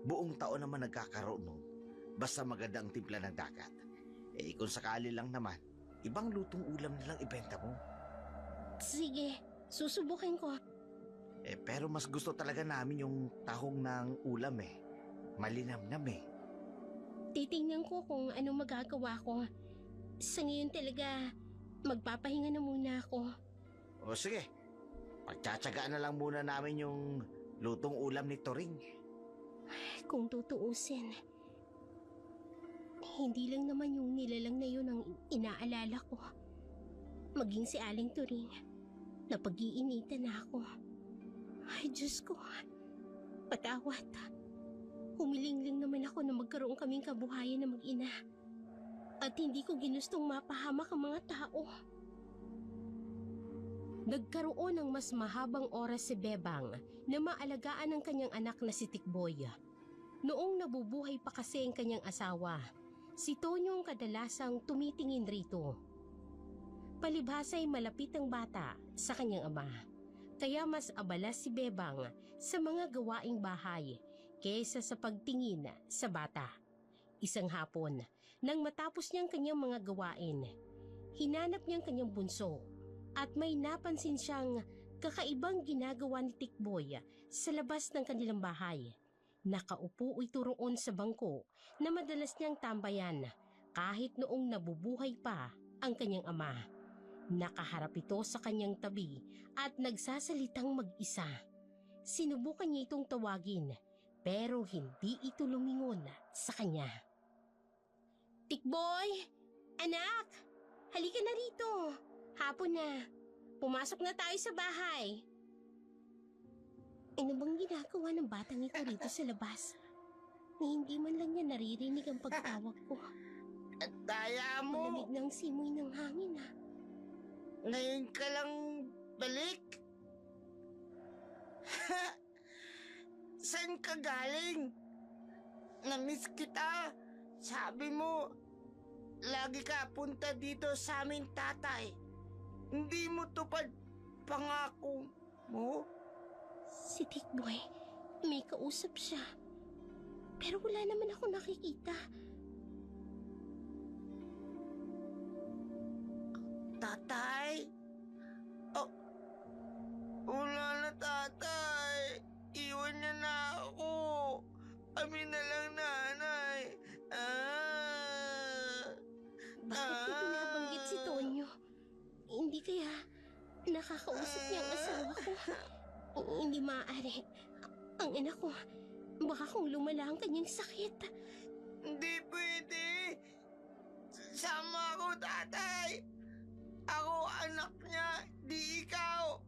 buong taon naman nagkakaroon nun. Basta maganda ang timpla ng dagat. Kung sakali lang naman, ibang lutong ulam na lang ibenta mo. Sige, susubukin ko. Pero mas gusto talaga namin yung tahong ng ulam Malinamnam Titingnan ko kung ano magagawa ko. Sa ngayon talaga, magpapahinga na muna ako. O sige, pagtsatsagaan na lang muna namin yung lutong ulam ni Toring. Kung tutuusin, hindi lang naman yung nilalang na yun ang inaalala ko. Maging si Aling Turing, napag-iinitan na ako. Ay, Diyos ko, patawad. Humilingling naman ako na magkaroon kaming kabuhayan na mag-ina. At hindi ko ginustong mapahamak ang mga tao. Nagkaroon ng mas mahabang oras si Bebang na maalagaan ang kanyang anak na si Tikboy. Noong nabubuhay pa kasi ang kanyang asawa, si Tonyo ang kadalasang tumitingin rito. Palibhasa'y malapit ang bata sa kanyang ama, kaya mas abala si Bebang sa mga gawaing bahay kaysa sa pagtingin sa bata. Isang hapon, nang matapos niyang kanyang mga gawain, hinanap niyang kanyang bunso at may napansin siyang kakaibang ginagawa ni Tikboy sa labas ng kanilang bahay. Nakaupo ito roon sa bangko na madalas niyang tambayan kahit noong nabubuhay pa ang kanyang ama. Nakaharap ito sa kanyang tabi at nagsasalitang mag-isa. Sinubukan niya itong tawagin pero hindi ito lumingon sa kanya. Tikboy! Anak! Halika na rito! Hapon na. Pumasok na tayo sa bahay. Ano bang ginagawa ng batang ito rito sa labas? Na hindi man lang niya naririnig ang pagtawag ko. At daya mo, Malamig ng simoy ng hangin ngayon ka lang balik. Saan ka galing? Namiss kita. Sabi mo, lagi ka punta dito sa amin, tatay. Hindi mo tupad pangako mo? Si Tikboy, may kausap siya. Pero wala naman ako nakikita. Tatay? Oh, wala na, tatay. Iwan niya na ako. Kami na lang, nanay. Bakit ko binabanggit si Tonyo? Hindi kaya nakakausap niya ang asawa ko? Hindi maaari. Ang ina ko, baka kung lumala ang kanyang sakit. Hindi pwede. Sama ako, tatay. Ako anak niya, di ikaw.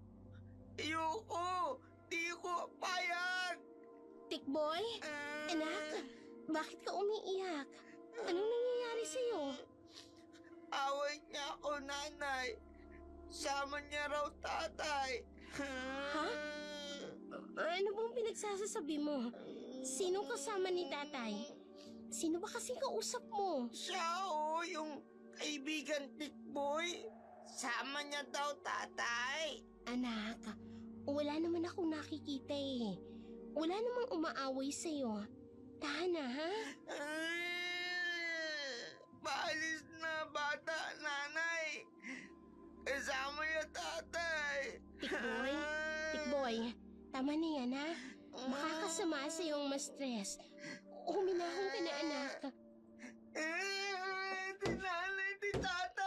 Ayoko. Di ko payag. Tikboy, anak, bakit ka umiiyak? Anong nangyayari sa'yo? Away niya ako, nanay. Sama niya raw, tatay. Ha? Ano bang pinagsasasabi mo? Sino kasama ni tatay? Sino ba kasing kausap mo? Siya, yung kaibigan Tikboy. Sama niya daw, tatay. Anak, wala naman akong nakikita eh. Wala namang umaaway sa'yo. Tahan na, ha? Paalis na bata, nanay. Kasama niya, tatay. Tikboy, tama na yan, ha? Makakasama sa'yo ang ma-stress. Huminahon ka na, anak. Di nanay, di tatay.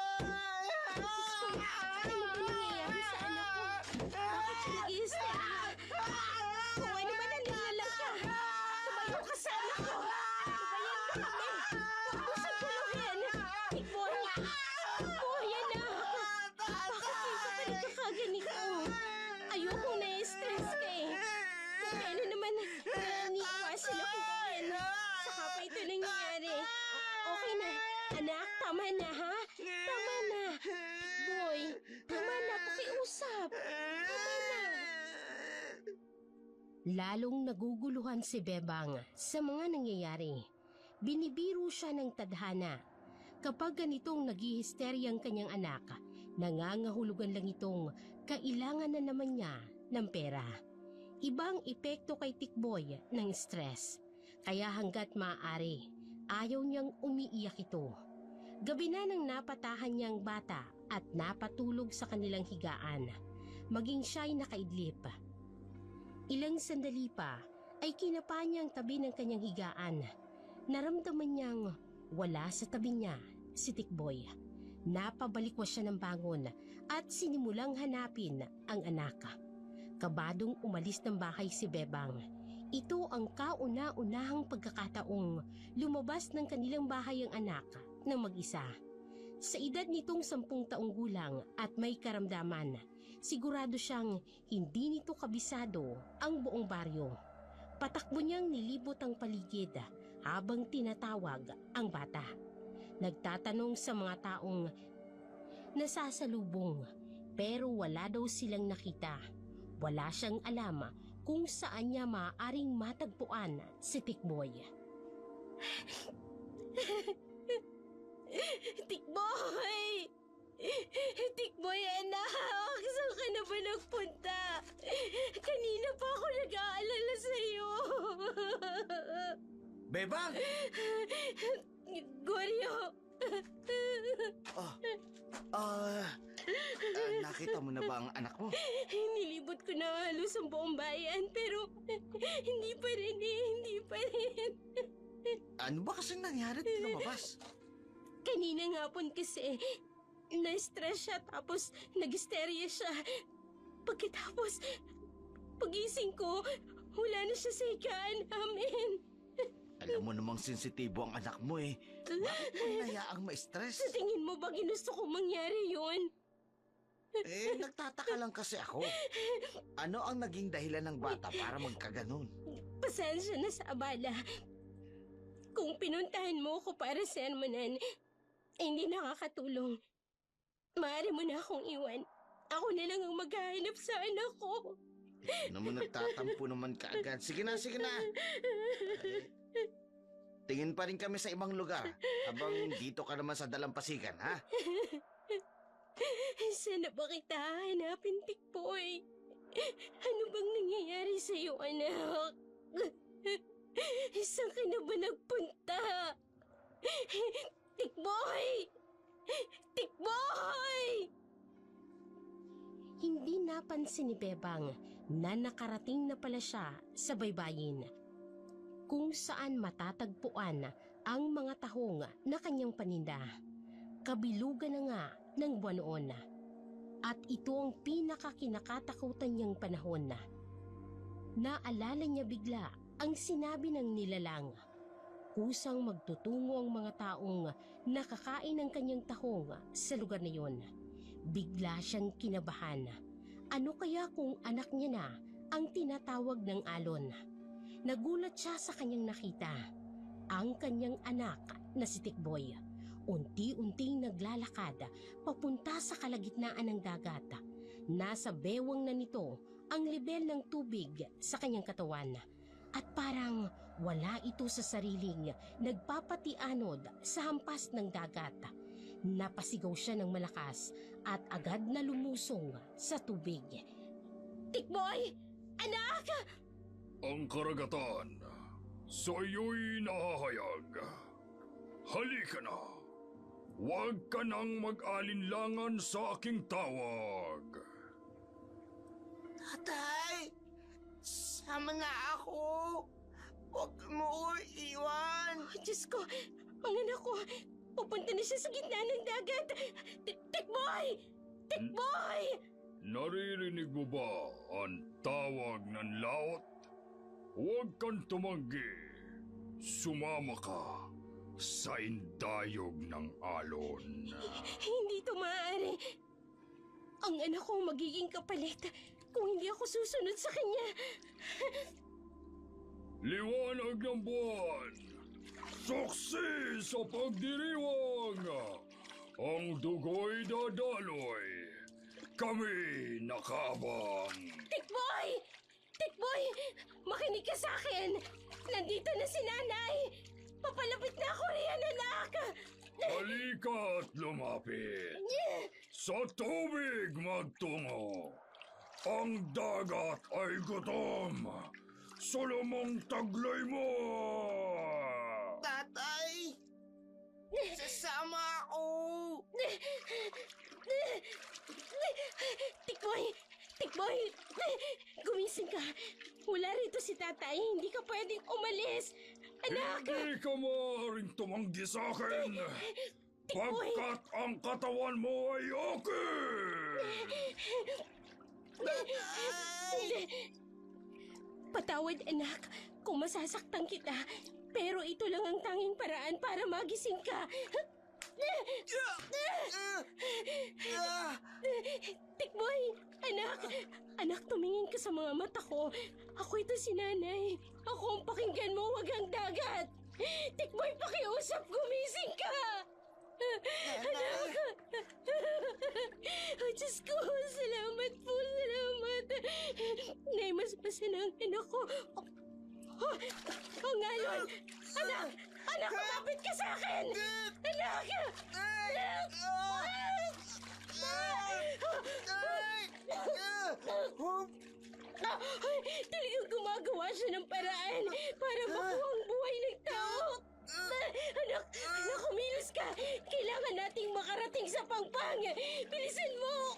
Ano ba nangyayari sa anak ko? Bakit siya nag-i-hysteria? Kung ano ba nanilala ka? Tumayo ka sa anak ko! Tumayan mo kami! Huwag mo siyang tuluyan! Tikboy! Tikboy, anak! Bakit kayo ka pa nagkakaganito? Ayokong na-stress ka eh. Kung kailan naman naniiwasan ako doon. Saka pa ito nangyayari. Okay na. Anak, tama na ha? Tama na. Tikboy, tama na. Pakiusap. Tama na. Lalong naguguluhan si Bebang sa mga nangyayari. Binibiro siya ng tadhana. Kapag ganitong naghihisterya ang kanyang anak, nangangahulugan lang itong kailangan na naman niya ng pera. Ibang epekto kay Tikboy ng stress. Kaya hanggat maaari, ayaw niyang umiiyak ito. Gabi na nang napatahan niya ang bata at napatulog sa kanilang higaan, maging siya'y nakaidlip. Ilang sandali pa ay kinapa niya ang tabi ng kanyang higaan. Naramdaman niyang wala sa tabi niya si Tikboy. Napabalikwas siya ng bangon at sinimulang hanapin ang anak. Kabadong umalis ng bahay si Bebang. Ito ang kauna-unahang pagkakataong lumabas ng kanilang bahay ang anak ng mag-isa. Sa edad nitong 10 taong gulang at may karamdaman, sigurado siyang hindi nito kabisado ang buong baryo. Patakbo niyang nilibot ang paligid habang tinatawag ang bata. Nagtatanong sa mga taong nasasalubong pero wala daw silang nakita. Wala siyang alam kung saan niya maaaring matagpuan si Tikboy. Tikboy! Tikboy, anak! Saan ka na ba nagpunta? Kanina pa ako nag-aalala sa'yo. Bebang! Goryo! Nakita mo na ba ang anak mo? Nilibot ko na halos ang buong bayan pero hindi pa rin. Ano ba kasing nangyari at lumabas? Kanina nga po kasi na-stress siya tapos nag-hysteria siya. Pagkatapos, pagising ko, wala na siya sa higaan namin. Alam mo namang sensitibo ang anak mo eh. Bakit mo hinayaang ma-stress? Sa tingin mo ba ginusto kong mangyari yun? Nagtataka lang kasi ako. Ano ang naging dahilan ng bata para magkaganon? Pasensya na sa abala. Kung pinuntahan mo ako para sermonan, hindi nakakatulong. Maaari mo na akong iwan. Ako na lang ang maghahanap sa anak ko. Naman nagtatampo naman kaagad. Sige na. Tingin pa rin kami sa ibang lugar habang dito ka naman sa dalampasigan, ha? Sana ba kita hanapin, Tikboy? Ano bang nangyayari sa'yo, anak? Saan ka na ba nagpunta? Tikboy! Tikboy! Hindi napansin ni Bebang na nakarating na pala siya sa baybayin, kung saan matatagpuan ang mga tahong na kanyang paninda. Kabilugan na nga ng buwan noon. At ito ang pinakakinakatakutan niyang panahon. Naalala niya bigla ang sinabi ng nilalang. Kusang magtutungo ang mga taong nakakain ng kanyang tahong sa lugar na yon. Bigla siyang kinabahan. Ano kaya kung anak niya na ang tinatawag ng alon? Nagulat siya sa kanyang nakita. Ang kanyang anak na si Tikboy. Unti-unting naglalakad papunta sa kalagitnaan ng dagat. Nasa bewang na nito ang lebel ng tubig sa kanyang katawan. At parang wala ito sa sariling nagpapatianod sa hampas ng dagat. Napasigaw siya ng malakas at agad na lumusong sa tubig. Tikboy! Anak! Ang karagatan sa iyo'y nahahayag. Halika na. Huwag ka nang mag-alinlangan sa aking tawag. Tatay! Sama na ako! Huwag mo iwan! Oh, Diyos ko! Ang anak ko! Pupunta na siya sa gitna ng dagat! Tikboy! Tikboy! Naririnig mo ba ang tawag ng laot? Huwag kang tumanggi. Sumama ka sa indayog ng alon. Hindi ito maaari. Ang anak ko magiging kapalit kung hindi ako susunod sa kanya. Liwanag ng buwan. Suksi sa pagdiriwang. Ang dugo'y dadaloy. Kami nakabang. Tikboy! Tikboy! Makinig ka sa akin! Nandito na si nanay! Papalapit na ako riyan, anak! Halika at lumapit. Sa tubig magtungo. Ang dagat ay gutom. Salamang taglay mo! Tatay! Sasama ako! Tikboy! Tikboy! Gumising ka! Wala rito si tatay. Hindi ka pwedeng umalis. Anak! Hindi ka maaaring tumanggi sa akin! Pagkat ang katawan mo ay okay! Patawad, anak, kung masasaktan kita. Pero ito lang ang tanging paraan para magising ka. Tikboy, anak, anak, tumingin ka sa mga mata ko. Ako ito si nanay. Ako ang pakinggan mo, wag ang dagat. Tikboy, pakiusap, gumising ka. Anak. Oh, Diyos ko, salamat po, salamat. Nay, mas masanang anak ko. Oh, ngalon! Anak! Anak, kumapit ka sa akin! Anak! Anak! Talagang gumagawa siya ng paraan para makuha ang buhay ng tao. Anak, kumilos ka. Kailangan nating makarating sa pangpang. Bilisan mo.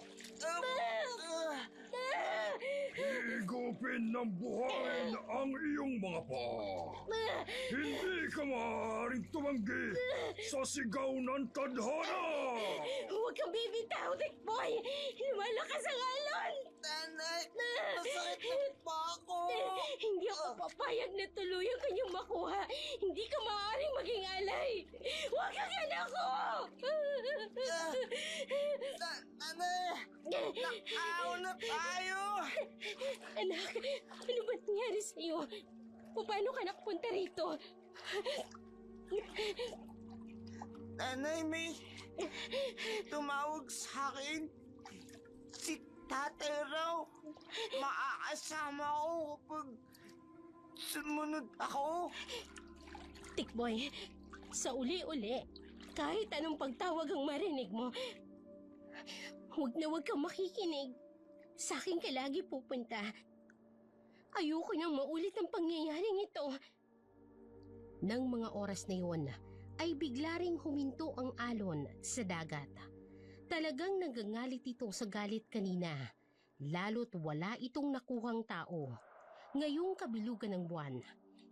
Higupin ng buhayin ang iyong mga paa. Hindi ka maaaring tumanggi sa sigaw ng tadhana! Huwag kang bibitaw, Tikboy. Lumalakas ang alon. Nanay, masakit na pa ako! Hindi ako papayag na tuluyan kanyang makuha. Hindi ka maaaring maging alay. Huwag kang anak ko! Nanay, nakaaw na tayo! Anak, ano ba nangyari sa'yo? Paano ka nakapunta rito? Nanay, may tumawag sa akin. Si tatay raw. Maakasama ko kapag sumunod ako. Tikboy, sa uli-uli, kahit anong pagtawag ang marinig mo, huwag kang makikinig. Sa akin ka lagi pupunta. Ayoko nang maulit ang pangyayaring ito. Nang mga oras na yun, ay bigla ring huminto ang alon sa dagat. Talagang nagangalit ito sa galit kanina, lalo't wala itong nakuhang tao. Ngayong kabilugan ng buwan,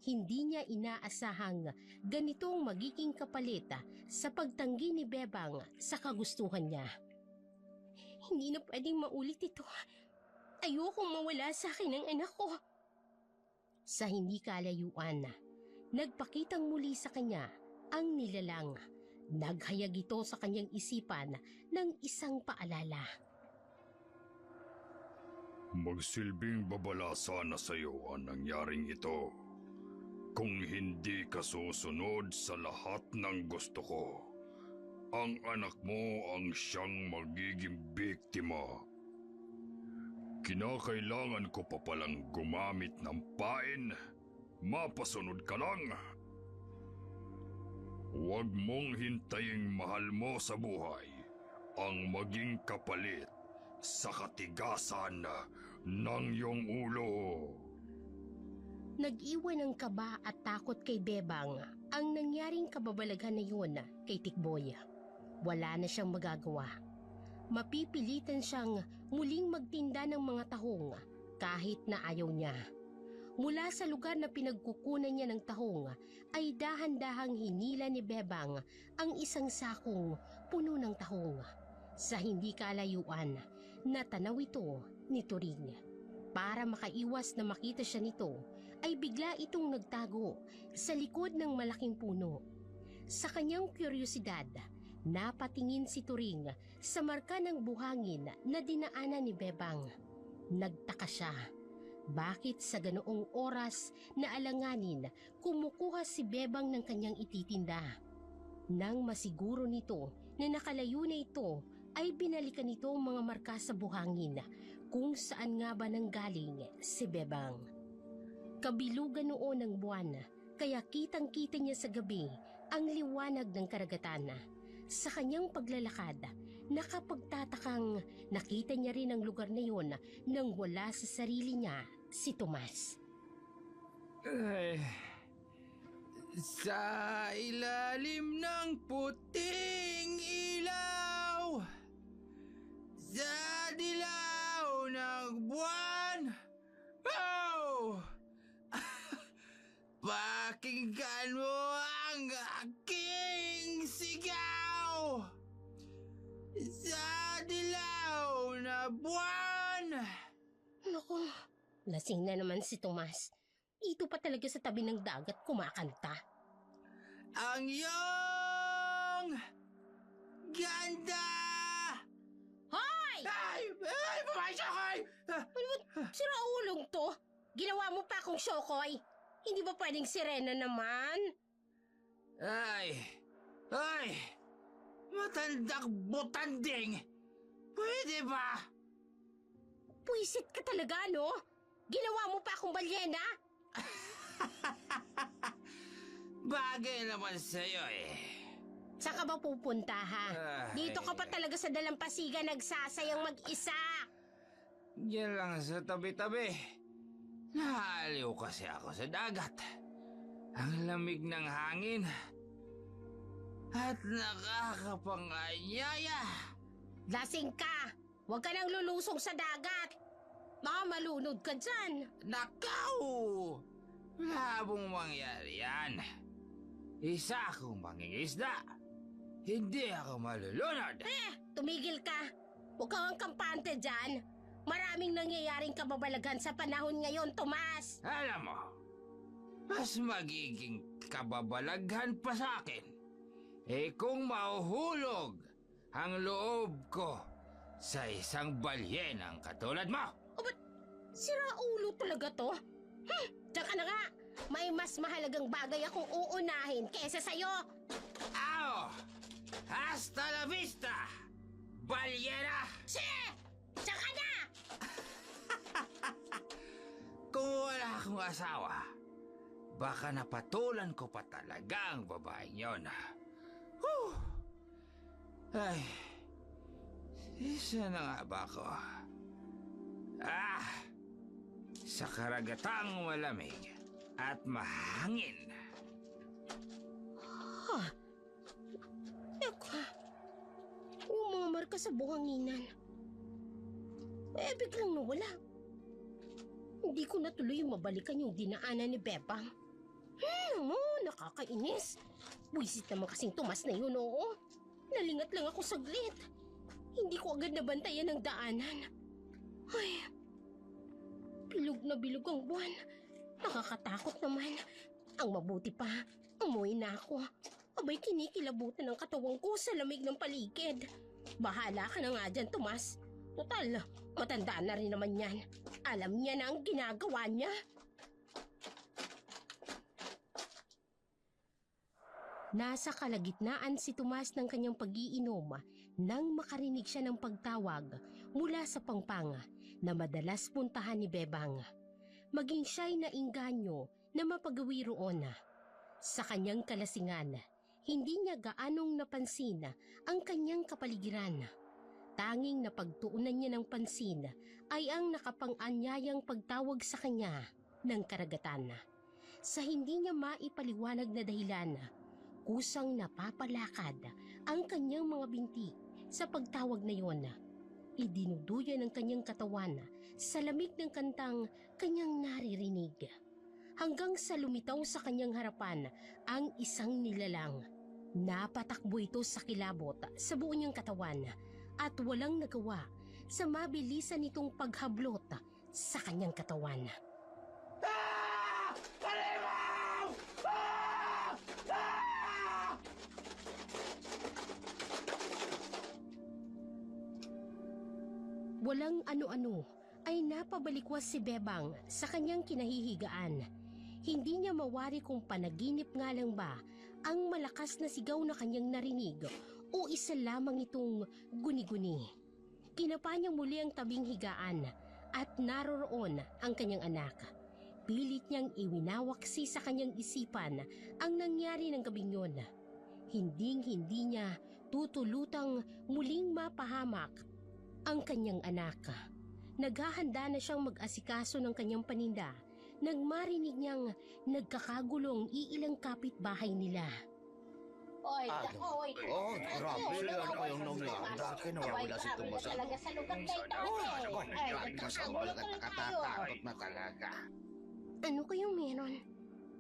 hindi niya inaasahang ganitong magiging kapalit sa pagtanggi ni Bebang sa kagustuhan niya. Hindi na pwedeng maulit ito. Ayokong mawala sa akin ang anak ko. Sa hindi kalayuan, nagpakitang muli sa kanya ang nilalang. Naghayag ito sa kanyang isipan ng isang paalala. Magsilbing babala sana sa iyo ang nangyaring ito. Kung hindi ka susunod sa lahat ng gusto ko, ang anak mo ang siyang magiging biktima. Kinakailangan ko pa palang gumamit ng pain. Mapasunod ka lang. Huwag mong hintaying mahal mo sa buhay ang maging kapalit sa katigasan ng iyong ulo. Nag-iwan ng kaba at takot kay Bebang ang nangyaring kababalaghan na yun kay Tikboy. Wala na siyang magagawa. Mapipilitan siyang muling magtinda ng mga tahong kahit na ayaw niya. Mula sa lugar na pinagkukunan niya ng tahong ay dahan-dahang hinila ni Bebang ang isang sakong puno ng tahong. Sa hindi kalayuan, natanaw ito ni Turing. Para makaiwas na makita siya nito, ay bigla itong nagtago sa likod ng malaking puno. Sa kanyang kuryosidad, napatingin si Turing sa marka ng buhangin na dinaanan ni Bebang. Nagtaka siya. Bakit sa ganoong oras na alanganin kumukuha si Bebang ng kanyang ititinda? Nang masiguro nito na nakalayo na ito, ay binalikan nito ang mga marka sa buhangin kung saan nga ba nanggaling si Bebang. Kabilugan noon ng buwan, kaya kitang-kita niya sa gabi ang liwanag ng karagatan. Sa kanyang paglalakad, nakapagtatakang nakita niya rin ang lugar na yun nang wala sa sarili niya si Tomas. Sa ilalim ng puting ilaw, sa dilaw ng buwan, oh! Pakinggan mo ang aking sigaw! Sa dilaw na buwan! Naku, lasing na naman si Tomas. Ito pa talaga sa tabi ng dagat kumakanta. Ang iyong ganda! Hoy! Ay! Ay! Babae siya kay! Sira ulong to. Ginawa mo pa akong syokoy. Hindi ba pwedeng sirena naman? Ay! Ay! Matandang butanding! Pwede ba? Puisit ka talaga, no? Ginawa mo pa akong balyena? Bagay naman sa'yo eh. Saan ka ba pupunta, ha? Ay. Dito ka pa talaga sa dalampasigan nagsasayang mag-isa. Diyan lang sa tabi-tabi. Nahaliw kasi ako sa dagat. Ang lamig ng hangin. At nakakapanganyaya. Lasing ka! Huwag ka nang lulusong sa dagat. Baka malunod ka dyan. Nakaw! Malabong mangyari yan. Isa akong mangingisda. Hindi ako malulunod. Tumigil ka. Huwag kang kampante dyan. Maraming nangyayaring kababalaghan sa panahon ngayon, Tomas. Alam mo, mas magiging kababalaghan pa sa akin. Kung mahuhulog ang loob ko sa isang balyenang katulad mo. Sira ulo talaga to. Diyan ka na nga. May mas mahalagang bagay akong uunahin kesa sa'yo. Ao! Hasta la vista! Balyena! Diyan ka na! Kung wala akong asawa, baka napatulan ko pa talaga ang babaeng yon. Whew! Ay, isa na nga ba ako? Sa karagatang malamig at mahangin. Naku, yung mga marka sa buhanginan. Biglang nawala. Hindi ko natuloy mabalikan yung dinaanan ni Bebang. Nakakainis. Buisit naman kasing Tomas na yun, oo. Nalingat lang ako saglit. Hindi ko agad nabantayan ang daanan. Ay, bilog na bilog ang buwan. Nakakatakot naman. Ang mabuti pa, umuwi na ako. Abay, kinikilabutan ang katawan ko sa lamig ng paligid. Bahala ka na nga dyan, Tomas. Total, matanda na rin naman yan. Alam niya na ang ginagawa niya. Nasa kalagitnaan si Tomas ng kanyang pag-iinom nang makarinig siya ng pagtawag mula sa Pampanga na madalas puntahan ni Bebang. Maging siya'y naingganyo na mapagawi roon. Sa kanyang kalasingan, hindi niya gaanong napansin ang kanyang kapaligiran. Tanging napagtuunan niya ng pansin ay ang nakapang-anyayang pagtawag sa kanya ng karagatan. Sa hindi niya maipaliwanag na dahilan, kusang napapalakad ang kanyang mga binti sa pagtawag na yon. Idinuduyan ng kanyang katawan sa lamig ng kantang kanyang naririnig. Hanggang sa lumitaw sa kanyang harapan ang isang nilalang. Napatakbo ito sa kilabot sa buo niyang katawan at walang nagawa sa mabilisan nitong paghablot sa kanyang katawan. Walang ano-ano ay napabalikwas si Bebang sa kanyang kinahihigaan. Hindi niya mawari kung panaginip nga lang ba ang malakas na sigaw na kanyang narinig o isa lamang itong guni-guni. Kinapa niya muli ang tabing higaan at naroroon ang kanyang anak. Pilit niyang iwinawaksi sa kanyang isipan ang nangyari ng gabing yun. Hinding-hindi niya tutulutang muling mapahamak ang kanyang anak. Naghahanda na siyang mag-asikaso ng kanyang paninda nang marinig niyang nagkakagulong iilang kapitbahay nila. Oy, Ano? oy. Oh, grabe. Ano ba yung nangyari? Bakit nawawala si Tomas? Talaga sa lugar kayo dati. Wala ka nakatatakot na talaga. Ano kayong meron?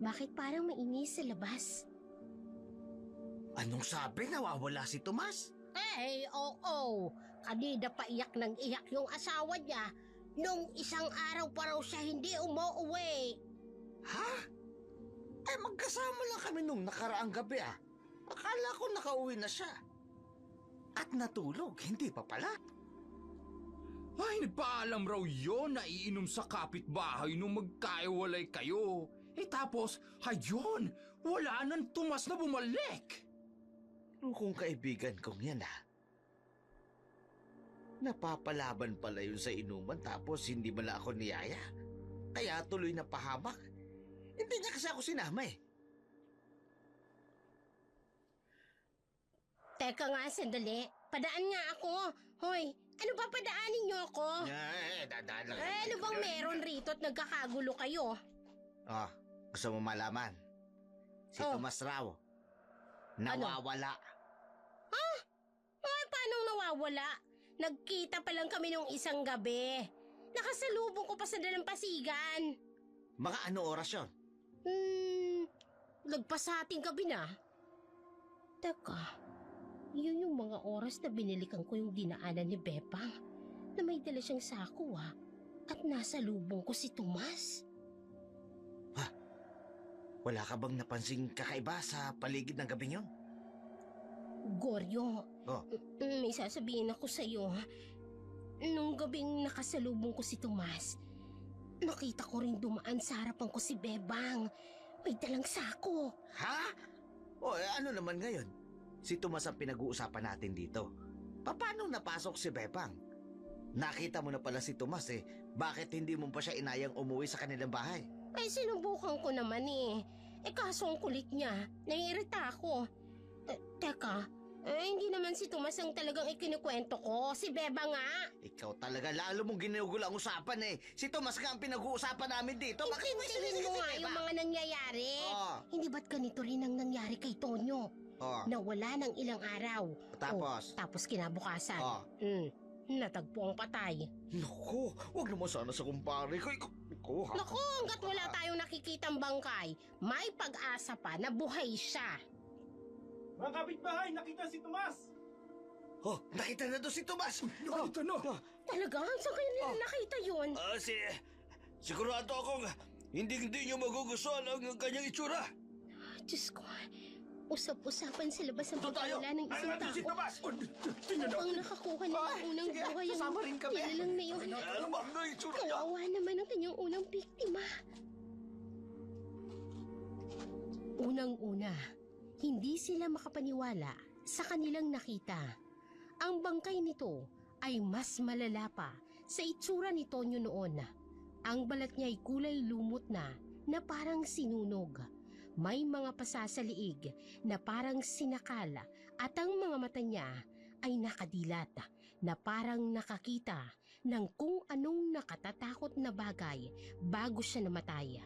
Bakit parang mainis sa labas? Anong sabi? Nawawala si Tomas? Eh, oo. Kanina pa iyak ng iyak yung asawa niya. Nung isang araw pa raw siya hindi umuwi. Ha? Eh, magkasama lang kami nung nakaraang gabi ah. Akala ko nakauwi na siya. At natulog, hindi pa pala. Ay, nagpaalam raw yon na iinom sa kapitbahay nung magkaiwalay kayo. Tapos, ayun, wala nang Tomas na bumalik. Kung kaibigan kong yan ah. Napapalaban pala yun sa inuman tapos hindi man lang ako niyaya. Kaya tuloy na pahamak. Hindi niya kasi ako sinama eh. Teka nga, sandali. Padaan nga ako. Hoy, ano ba padaanin niyo ako? Dadaan lang. Ano bang meron rito at nagkakagulo kayo? Oh, gusto mo malaman? Si Oh. Tomas raw. Nawawala. Ay, paano nawawala? Nagkita pa lang kami nung isang gabi. Nakasalubong ko pa sa dalampasigan. Mga ano oras yun? Lagpas sa ating gabi na. Teka, yun yung mga oras na binilikan ko yung dinaanan ni Bepang na may dala siyang sako at nasa lubong ko si Tomas. Wala ka bang napansing kakaiba sa paligid ng gabing yun? Goryo, Oh. may sasabihin ako sa iyo. Nung gabing nakasalubong ko si Tomas, nakita ko rin dumaan sa harapan ko si Bebang. May dalang sako. Ha? O ano naman ngayon? Si Tomas ang pinag-uusapan natin dito. Paano napasok si Bebang? Nakita mo na pala si Tomas eh. Bakit hindi mo pa siya inayang umuwi sa kanilang bahay? Ay, sinubukan ko naman eh. Kaso ang kulit niya, naiirita ako. Teka, hindi naman si Tomas ang talagang ikinikwento ko. Si Beba nga. Ikaw talaga, lalo mong ginugulo ang usapan eh. Si Tomas nga ang pinag-uusapan namin dito. Bakit mo Intindihin mo nga yung mga nangyayari. Oh. Hindi ba't ganito rin ang nangyari kay Tonyo? Oh. Nawala ng ilang araw. Tapos? Tapos kinabukasan. Oh. Natagpo ang patay. Naku, wag naman sana sa kumpare ko. Ikaw ha? Naku, hanggat wala tayong nakikitang bangkay, may pag-asa pa na buhay siya. Mga kapitbahay, nakita si Tomas! Oh, nakita na doon si Tomas. Nakita na. Talaga? Saan kayo nila nakita yun? Sigurado akong hindi niyo magugustuhan ang kanyang itsura. Diyos ko, usap-usapan sa labas ang Doon tayo. pagkawala ng isang Ano si tao. Tomas? Upang nakakuha ng unang buhay ang Kasama rin kami. nilalang na yun. Ano ba ang itsura niya? Kawawa naman ang kanyang unang biktima. Unang-una, hindi sila makapaniwala sa kanilang nakita. Ang bangkay nito ay mas malala pa sa itsura ni Tonyo noon. Ang balat niya ay kulay lumot na parang sinunog. May mga pasa sa liig na parang sinakal at ang mga mata niya ay nakadilat na parang nakakita ng kung anong nakatatakot na bagay bago siya namatay.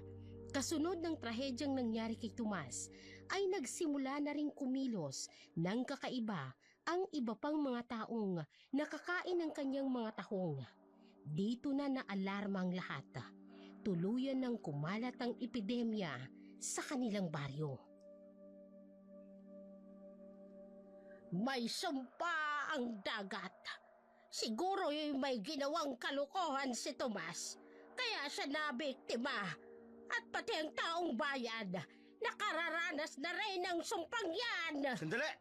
Kasunod ng trahedyang nangyari kay Tomas ay nagsimula na ring kumilos ng kakaiba ang iba pang mga taong nakakain ng kanyang mga tahong. Dito na naalarma ang lahat. Tuluyan ng kumalat ang epidemya sa kanilang baryo. May sumpa ang dagat. Siguro yung may ginawang kalokohan si Tomas. Kaya siya nabiktima. At pati ang taong bayan, nakararanas na rin ng sumpang yan. Sandali!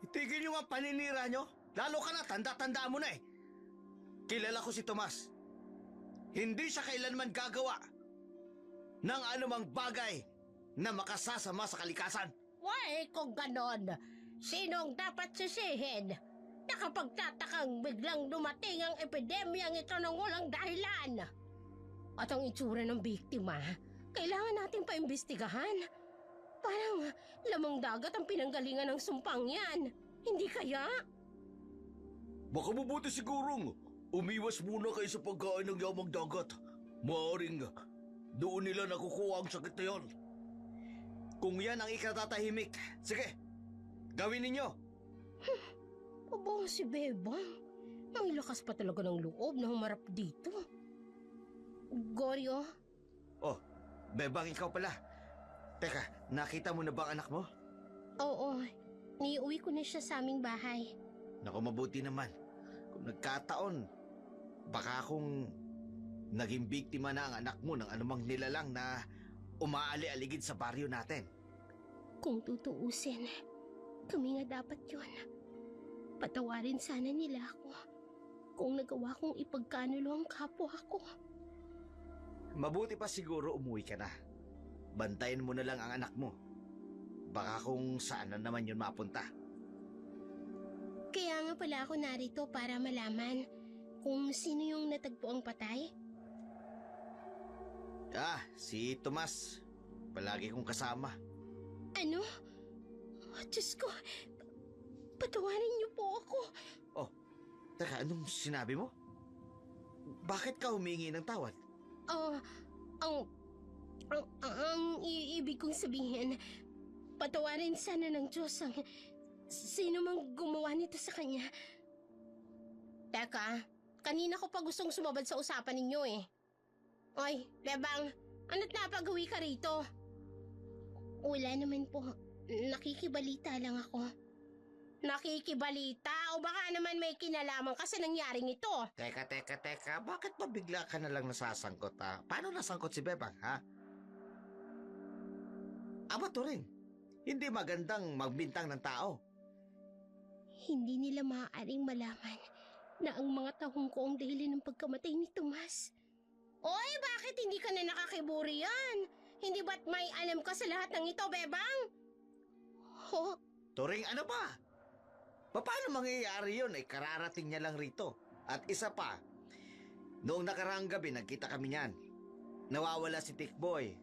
Itigil niyo ang paninira niyo. Lalo ka na, tanda-tanda mo na eh. Kilala ko si Tomas. Hindi siya kailanman gagawa ng anumang bagay na makasasama sa kalikasan. Why, kung ganon, sinong dapat sisihin? Nakapagtatakang biglang dumating ang epidemyang ito ng walang dahilan. At ang itsura ng biktima, kailangan nating paimbestigahan. Parang lamang dagat ang pinanggalingan ng sumpang yan. Hindi kaya? Baka mabuti sigurong umiwas muna kayo sa pagkain ng yamang dagat. Maaring doon nila nakukuha ang sakit na yun. Kung yan ang ikatatahimik, sige, gawin ninyo. Aba, si Bebang. May lakas pa talaga ng loob na humarap dito. Goryo, Oh, Bebang, ikaw pala. Teka, nakita mo na ba ang anak mo? oo, niuwi ko na siya sa aming bahay. Naku, mabuti naman. Kung nagkataon, baka akong naging biktima na ang anak mo ng anumang nilalang na umaali-aligid sa baryo natin. Kung tutuusin, kami nga dapat yun. Patawarin sana nila ako kung nagawa kong ipagkanulo ang kapwa ko. Mabuti pa siguro umuwi ka na. Bantayan mo na lang ang anak mo. Baka kung saan na naman yun mapunta. Kaya nga pala ako narito para malaman kung sino yung natagpo ang patay. Ah, si Tomas. Palagi kong kasama. Ano? Diyos ko, patawarin niyo po ako. Teka, anong sinabi mo? Bakit ka humingi ng tawad? Ang ibig kong sabihin, patawarin sana ng Diyos ang sino mang gumawa nito sa kanya. Teka, kanina ko pa gustong sumabad sa usapan ninyo eh. Oy, Bebang, ano't napagawi ka rito? Wala naman po, nakikibalita lang ako. Nakikibalita o baka naman may kinalaman ka sa nangyaring ito? Teka. Bakit ba bigla ka na lang nasasangkot, ha? Paano nasangkot si Bebang, ha? Aba to rin. Hindi magandang magbintang ng tao. Hindi nila maaaring malaman na ang mga tahong ko ang dahilan ng pagkamatay ni Tomas. Oy, bakit hindi ka na nakakiburi yan? Hindi ba't may alam ka sa lahat ng ito, Bebang? Ho? Turing, ano ba? Paano mangyayari yun? Kararating niya lang rito. At isa pa, noong nakaraang gabi nagkita kami niyan. Nawawala si Tikboy.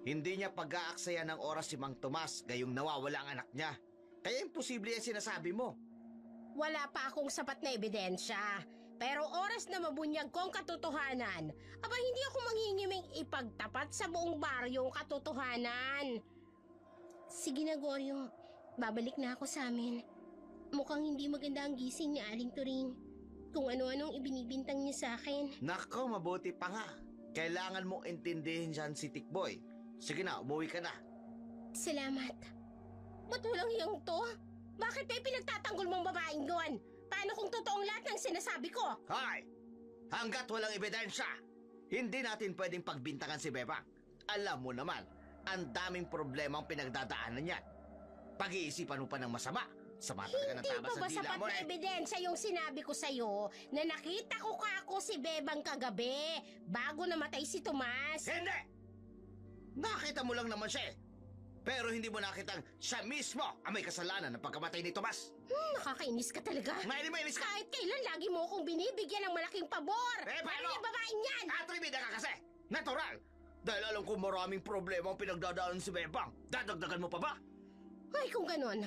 Hindi niya pag-aaksaya ng oras si Mang Tomas, gayong nawawala ang anak niya. Kaya imposible yung sinasabi mo. Wala pa akong sapat na ebidensya. Pero oras na mabunyag ko ang katotohanan, aba hindi ako manghingiming ipagtapat sa buong baryong katotohanan. Sige na, Goryo. Babalik na ako sa amin. Mukhang hindi maganda ang gising ni Aling Turing. Kung ano-anong ibinibintang niya sa akin. Nako, mabuti pa nga. Kailangan mong intindihin siyan si Tikboy. Sige na, umuwi ka na. Salamat. Ba't walang hiyang to? Bakit may pinagtatanggol mong babaeng doon? Paano kung totoong lahat ng sinasabi ko? Hoy! Hanggat walang ebidensya, hindi natin pwedeng pagbintangan si Bebang. Alam mo naman, ang daming problema ang pinagdadaanan niyan. Pag-iisipan mo pa ng masama. Sama talaga ng Hindi tama pa sa ba dila sapat mo na ebidensya yung sinabi ko sa'yo na nakita ko kako si Bebang kagabi bago namatay si Tomas? Hindi! Nakita mo lang naman siya eh. Pero hindi mo nakitang siya mismo ang may kasalanan ng pagkamatay ni Tomas. Nakakainis ka talaga. Mainis ka! Kahit kailan lagi mo akong binibigyan ng malaking pabor. Eh, paano? Ano yung babaeng yan? Atribida ka kasi! Natural! Dahil alam ko maraming problema ang pinagdadaanan si Bebang. Dadagdagan mo pa ba? Ay, kung ganon,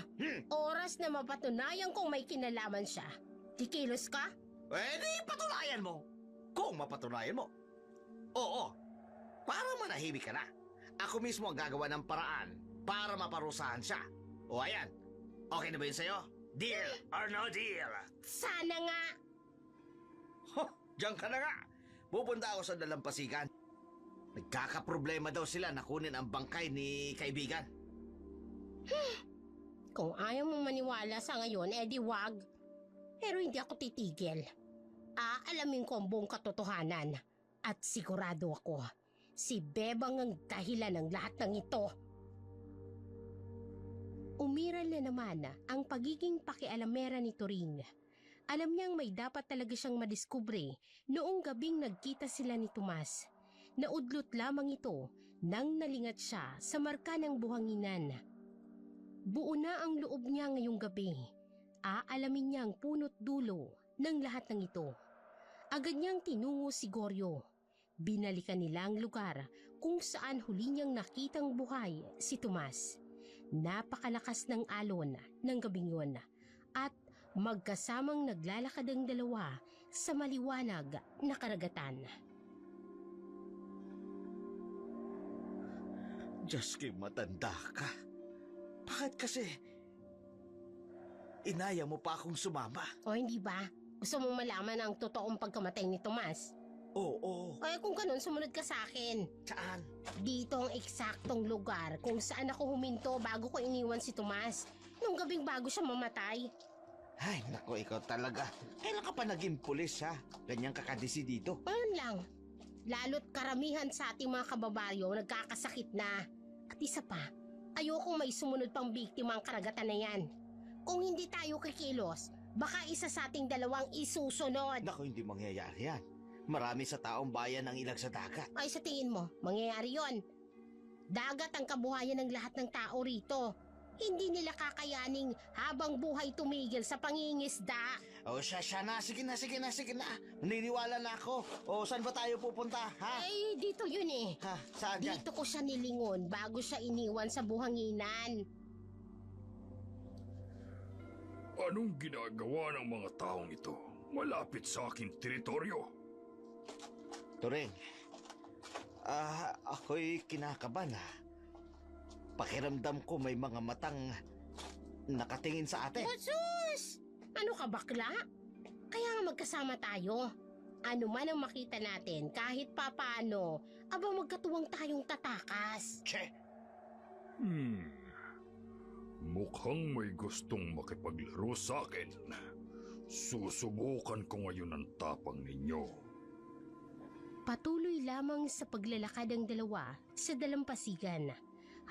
oras na mapatunayan kung may kinalaman siya. Kikilos ka? Eh, di patunayan mo. Kung mapatunayan mo. Oo. Para manahimik ka na. Ako mismo ang gagawa ng paraan para maparusahan siya. O ayan. Okay na ba yun sa'yo? Deal or no deal? Sana nga. Diyan ka na nga. Pupunta ako sa dalampasigan. Nagkakaproblema daw sila na kunin ang bangkay ni kaibigan. Kung ayaw mong maniwala sa ngayon, edi wag. Pero hindi ako titigil. Aalamin ko ang buong katotohanan. At sigurado ako, si Bebang ang dahilan ng lahat ng ito. Umiral na naman ang pagiging pakialamera ni Turing. Alam niyang may dapat talaga siyang madiskubre noong gabing nagkita sila ni Tomas. Naudlot lamang ito nang nalingat siya sa marka ng buhanginan. Buo na ang loob niya ngayong gabi. Aalamin niya ang punot dulo ng lahat ng ito. Agad niyang tinungo si Goryo. Binalikan nila ang lugar kung saan huli niyang nakitang buhay si Tomas. Napakalakas ng alon ng gabing yun at magkasamang naglalakad ang dalawa sa maliwanag na karagatan. Diyos ko'y matanda ka. Bakit kasi inaya mo pa akong sumama? O hindi ba? Gusto mong malaman ang totoong pagkamatay ni Tomas? Oo. Kaya kung ganun, sumunod ka sa akin. Saan? Dito ang eksaktong lugar kung saan ako huminto bago ko iniwan si Tomas. Nung gabing bago siya mamatay. Ay, naku, ikaw talaga. Kailan ka pa naging pulis, ha? Ganyan kakadisi dito. Ngayon lang. Lalo't karamihan sa ating mga kababaryo nagkakasakit na. At isa pa, ayokong may sumunod pang biktima ang karagatan na yan. Kung hindi tayo kikilos, baka isa sa ating dalawang isusunod. Naku, hindi mangyayari yan. Marami sa taong bayan ang ilag sa dagat. Ay sa tingin mo, mangyayari yon. Dagat ang kabuhayan ng lahat ng tao rito. Hindi nila kakayaning habang buhay tumigil sa pangingisda. O siya na. Sige na. Naniniwala na ako. O saan ba tayo pupunta, ha? Ay, dito yun eh. Ha? Saan yan? Dito ko siya nilingon bago siya iniwan sa buhanginan. Anong ginagawa ng mga taong ito malapit sa aking teritoryo? Turing, ako'y kinakabahan, ha? Pakiramdam ko may mga matang nakatingin sa atin. Sus! Ano ka bakla? Kaya nga magkasama tayo. Ano man ang makita natin, kahit papaano, aba magkatuwang tayong tatakas. Che! Mukhang may gustong makipaglaro sa akin. Susubukan ko ngayon ang tapang ninyo. Patuloy lamang sa paglalakad ang dalawa sa dalampasigan,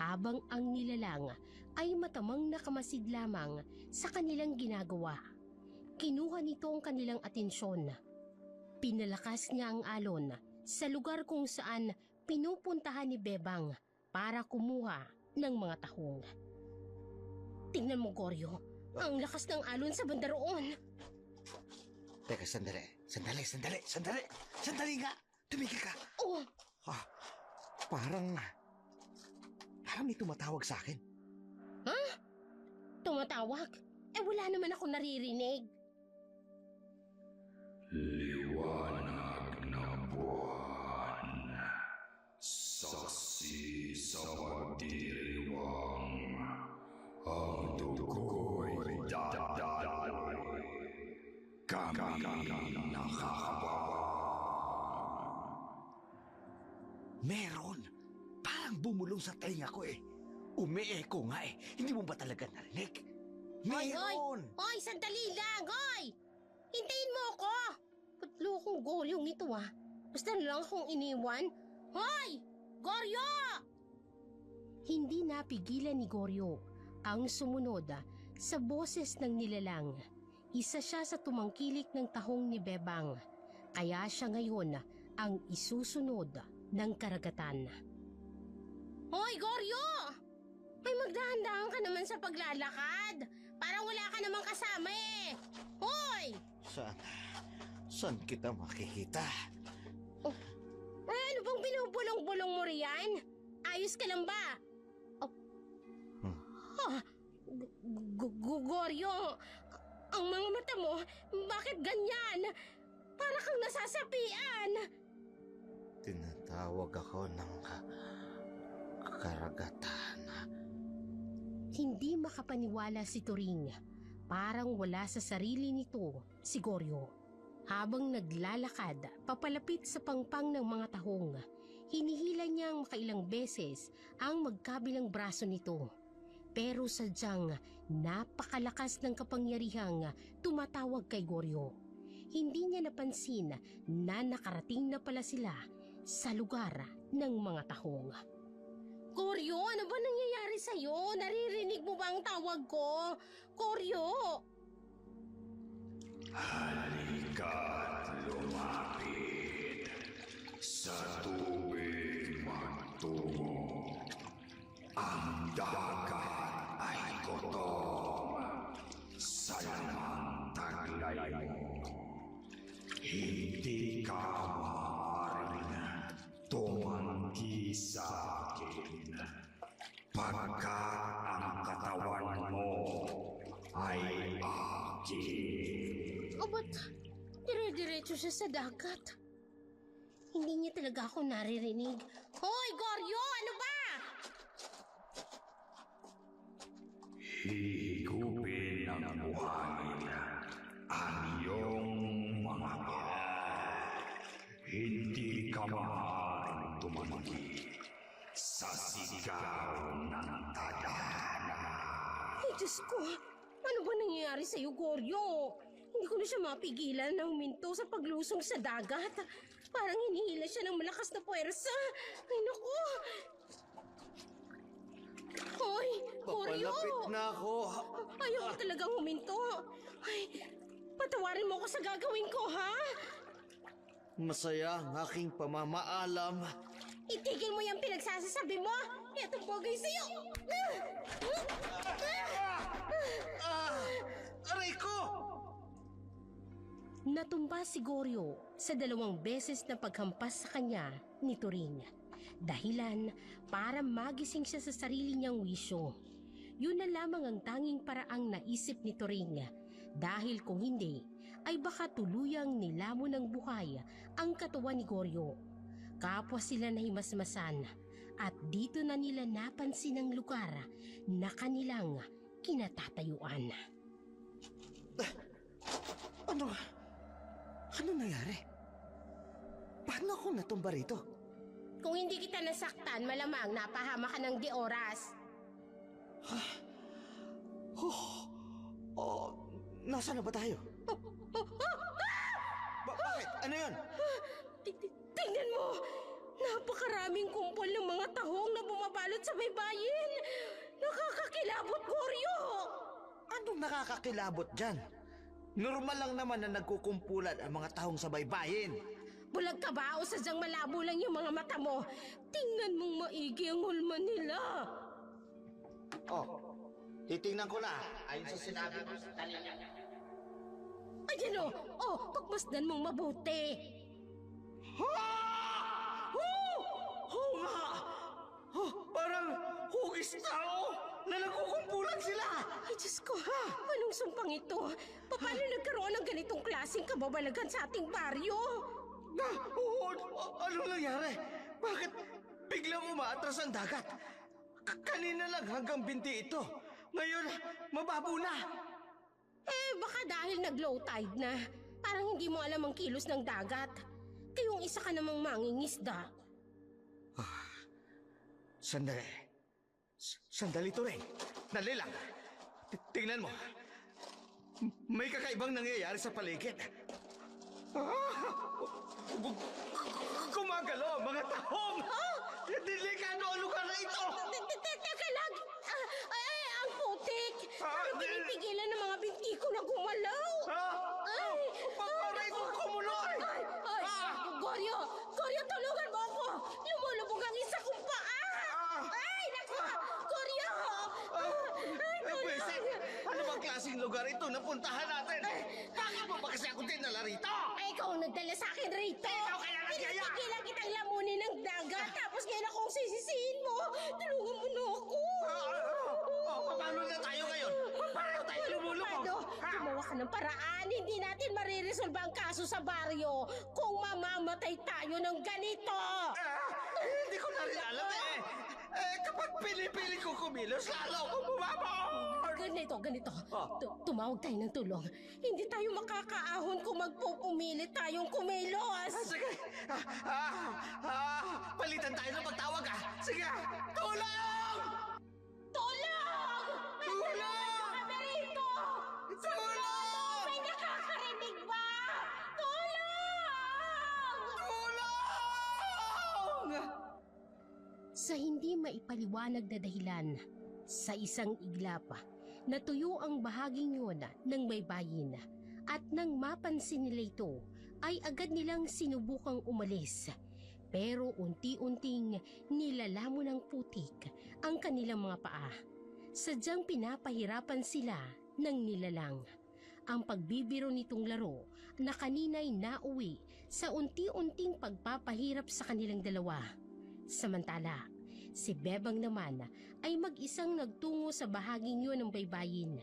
habang ang nilalang ay matamang nakamasid lamang sa kanilang ginagawa. Kinuha nito ang kanilang atensyon. Pinalakas niya ang alon sa lugar kung saan pinupuntahan ni Bebang para kumuha ng mga tahong. Tingnan mo, Goryo, ang lakas ng alon sa banda roon. Teka, sandali nga. Tumigil ka. Oh, Parang may tumatawag sa akin. tumatawag? Wala naman ako naririnig. Liwanag ng buwan, saksi sa pagdiriwang, ang dugo'y dadaloy, kami nakakabawa. Meron. Parang bumulong sa tainga ko eh. Umi-echo nga eh. Hindi mo ba talaga narinig? Meron! Hoy, sandali lang, hoy! Hintayin mo ako! Patlo kong Goryong ito Basta na lang akong iniwan. Hoy! Goryo! Hindi napigilan ni Goryo ang sumunod sa boses ng nilalang. Isa siya sa tumangkilik ng tahong ni Bebang. Kaya siya ngayon ang isusunod ng karagatan. Hoy, Goryo! Ay, magdahan-dahan ka naman sa paglalakad. Parang wala ka namang kasama eh. Hoy! Saan kita makikita? Ano bang binubulong-bulong mo riyan? Ayos ka lang ba? Goryo, ang mga mata mo, bakit ganyan? Para kang nasasapian. Tinatawag ako ng karagatan. Hindi makapaniwala si Turing. Parang wala sa sarili nito si Goryo. Habang naglalakad papalapit sa pangpang ng mga tahong, hinihila niyang makailang beses ang magkabilang braso nito. Pero sadyang napakalakas ng kapangyarihang tumatawag kay Goryo. Hindi niya napansin na nakarating na pala sila sa lugar ng mga tahong. Goryo, ano ba nangyayari sa'yo? Naririnig mo ba ang tawag ko? Goryo! Halika't lumapit sa tubig magtungo. Ang dagat ay gutom. Salamang taglay mo. Hindi ka maaaring tumanggi sa akin. Pagkat ang katawan mo ay akin. O ba't dire Dumiretso siya sa dagat. Hindi niya talaga ako naririnig. Hoy, Goryo! Ano ba? Higupin ng buhangin ang iyong mga paa. Hindi ka maaaring tumanggi sa sigaw ng tadhana. Ay, Diyos ko! Ano ba nangyayari sa'yo, Goryo? Hindi ko na siya mapigilan na huminto sa paglusong sa dagat. Parang hinihila siya ng malakas na puwersa. Ay, naku! Hoy, Goryo! Papalapit na ako. Ayoko talagang huminto. Ay, patawarin mo ako sa gagawin ko, ha? Masaya ang aking pamamaalam. Itigil mo yung pinagsasasabi mo. Itong bagay sa'yo. Aray ko! Natumba si Goryo sa 2 beses na paghampas sa kanya ni Turing. Dahilan para magising siya sa sarili niyang wisyo. Yun na lamang ang tanging paraang naisip ni Turing. Dahil kung hindi, ay baka tuluyang nilamon ng buhay ang katawan ni Goryo. Kapwa sila nahimasmasan at dito na nila napansin ang lugar na kanilang kinatatayuan. Ano nangyari? Paano ako natumba rito? Kung hindi kita nasaktan, malamang napahama ka ng di oras. Nasaan na ba tayo? Bakit? Ano yun? Tingnan mo! Napakaraming kumpol ng mga tahong na bumabalot sa baybayin! Nakakakilabot, Goryo! Anong nakakakilabot dyan? Normal lang naman na nagkukumpulan ang mga tahong sa baybayin. Bulag ka ba o sadyang malabo lang yung mga mata mo? Tingnan mong maigi ang hulma nila. Titingnan ko na. Ayon sa sinabi mo sa talina. Ayan o! Oh, pagmasdan mong mabuti. Oo nga! Parang hugis tao na nagkukumpulan sila! Ay, Diyos ko, ha? Anong sumpang ito? Paano nagkaroon ng ganitong klaseng kababalagan sa ating baryo? Anong nangyari? Bakit biglang umaatras ang dagat? Kanina lang hanggang binti ito. Ngayon, mababo na. Baka dahil nag-low tide na. Parang hindi mo alam ang kilos ng dagat. Kayong isa ka namang mangingisda. Sandali. Sandali to rin. Dali lang. Tingnan mo. May kakaibang nangyayari sa paligid. Gumagalaw ang mga tahong! Delikado ang lugar na ito! Teka lang! Ang putik! Bakit pinipigilan ng mga binti ko na gumalaw? Para itong kumuloy! Goryo! Goryo, tulungan mo ako! Lumulubog ang isa kong paa! Ay, naku! Goryo! Pwede, ano bang klaseng lugar ito na puntahan natin? Bakit mo ba kasi ako dinala rito? Ikaw ang nagdala sa akin rito! Ikaw kaya nagyaya! Pinipigilan kitang lamunin ng dagat, tapos ngayon akong sisisihin mo! Tulungan mo na ako! Paano na tayo ngayon? Paano tayo lumulubog? Gumawa ka ng paraan, hindi natin mariresolba ang kaso sa baryo kung mamamatay tayo ng ganito! Hindi ko na rin alam kapag pinipili ko kumilos, lalo akong bumabor! Ganito. Tumawag tayo ng tulong. Hindi tayo makakaahon kung magpupumilit tayong kumilos! Sige! Palitan tayo ng pagtawag Sige! Tulong! Tulong! Tulong! Kami rito! Tulong! May nakakarinig ba? Tulong! Tulong! Sa hindi maipaliwanag na dahilan, sa isang iglap, natuyo ang bahaging yun ng baybayin at nang mapansin nila ito ay agad nilang sinubukang umalis. Pero unti-unting nilalamo ng putik ang kanilang mga paa. Sadyang pinapahirapan sila ng nilalang. Ang pagbibiro nitong laro na kanina'y nauwi sa unti-unting pagpapahirap sa kanilang dalawa. Samantala, si Bebang naman ay mag-isang nagtungo sa bahaging yun ng baybayin.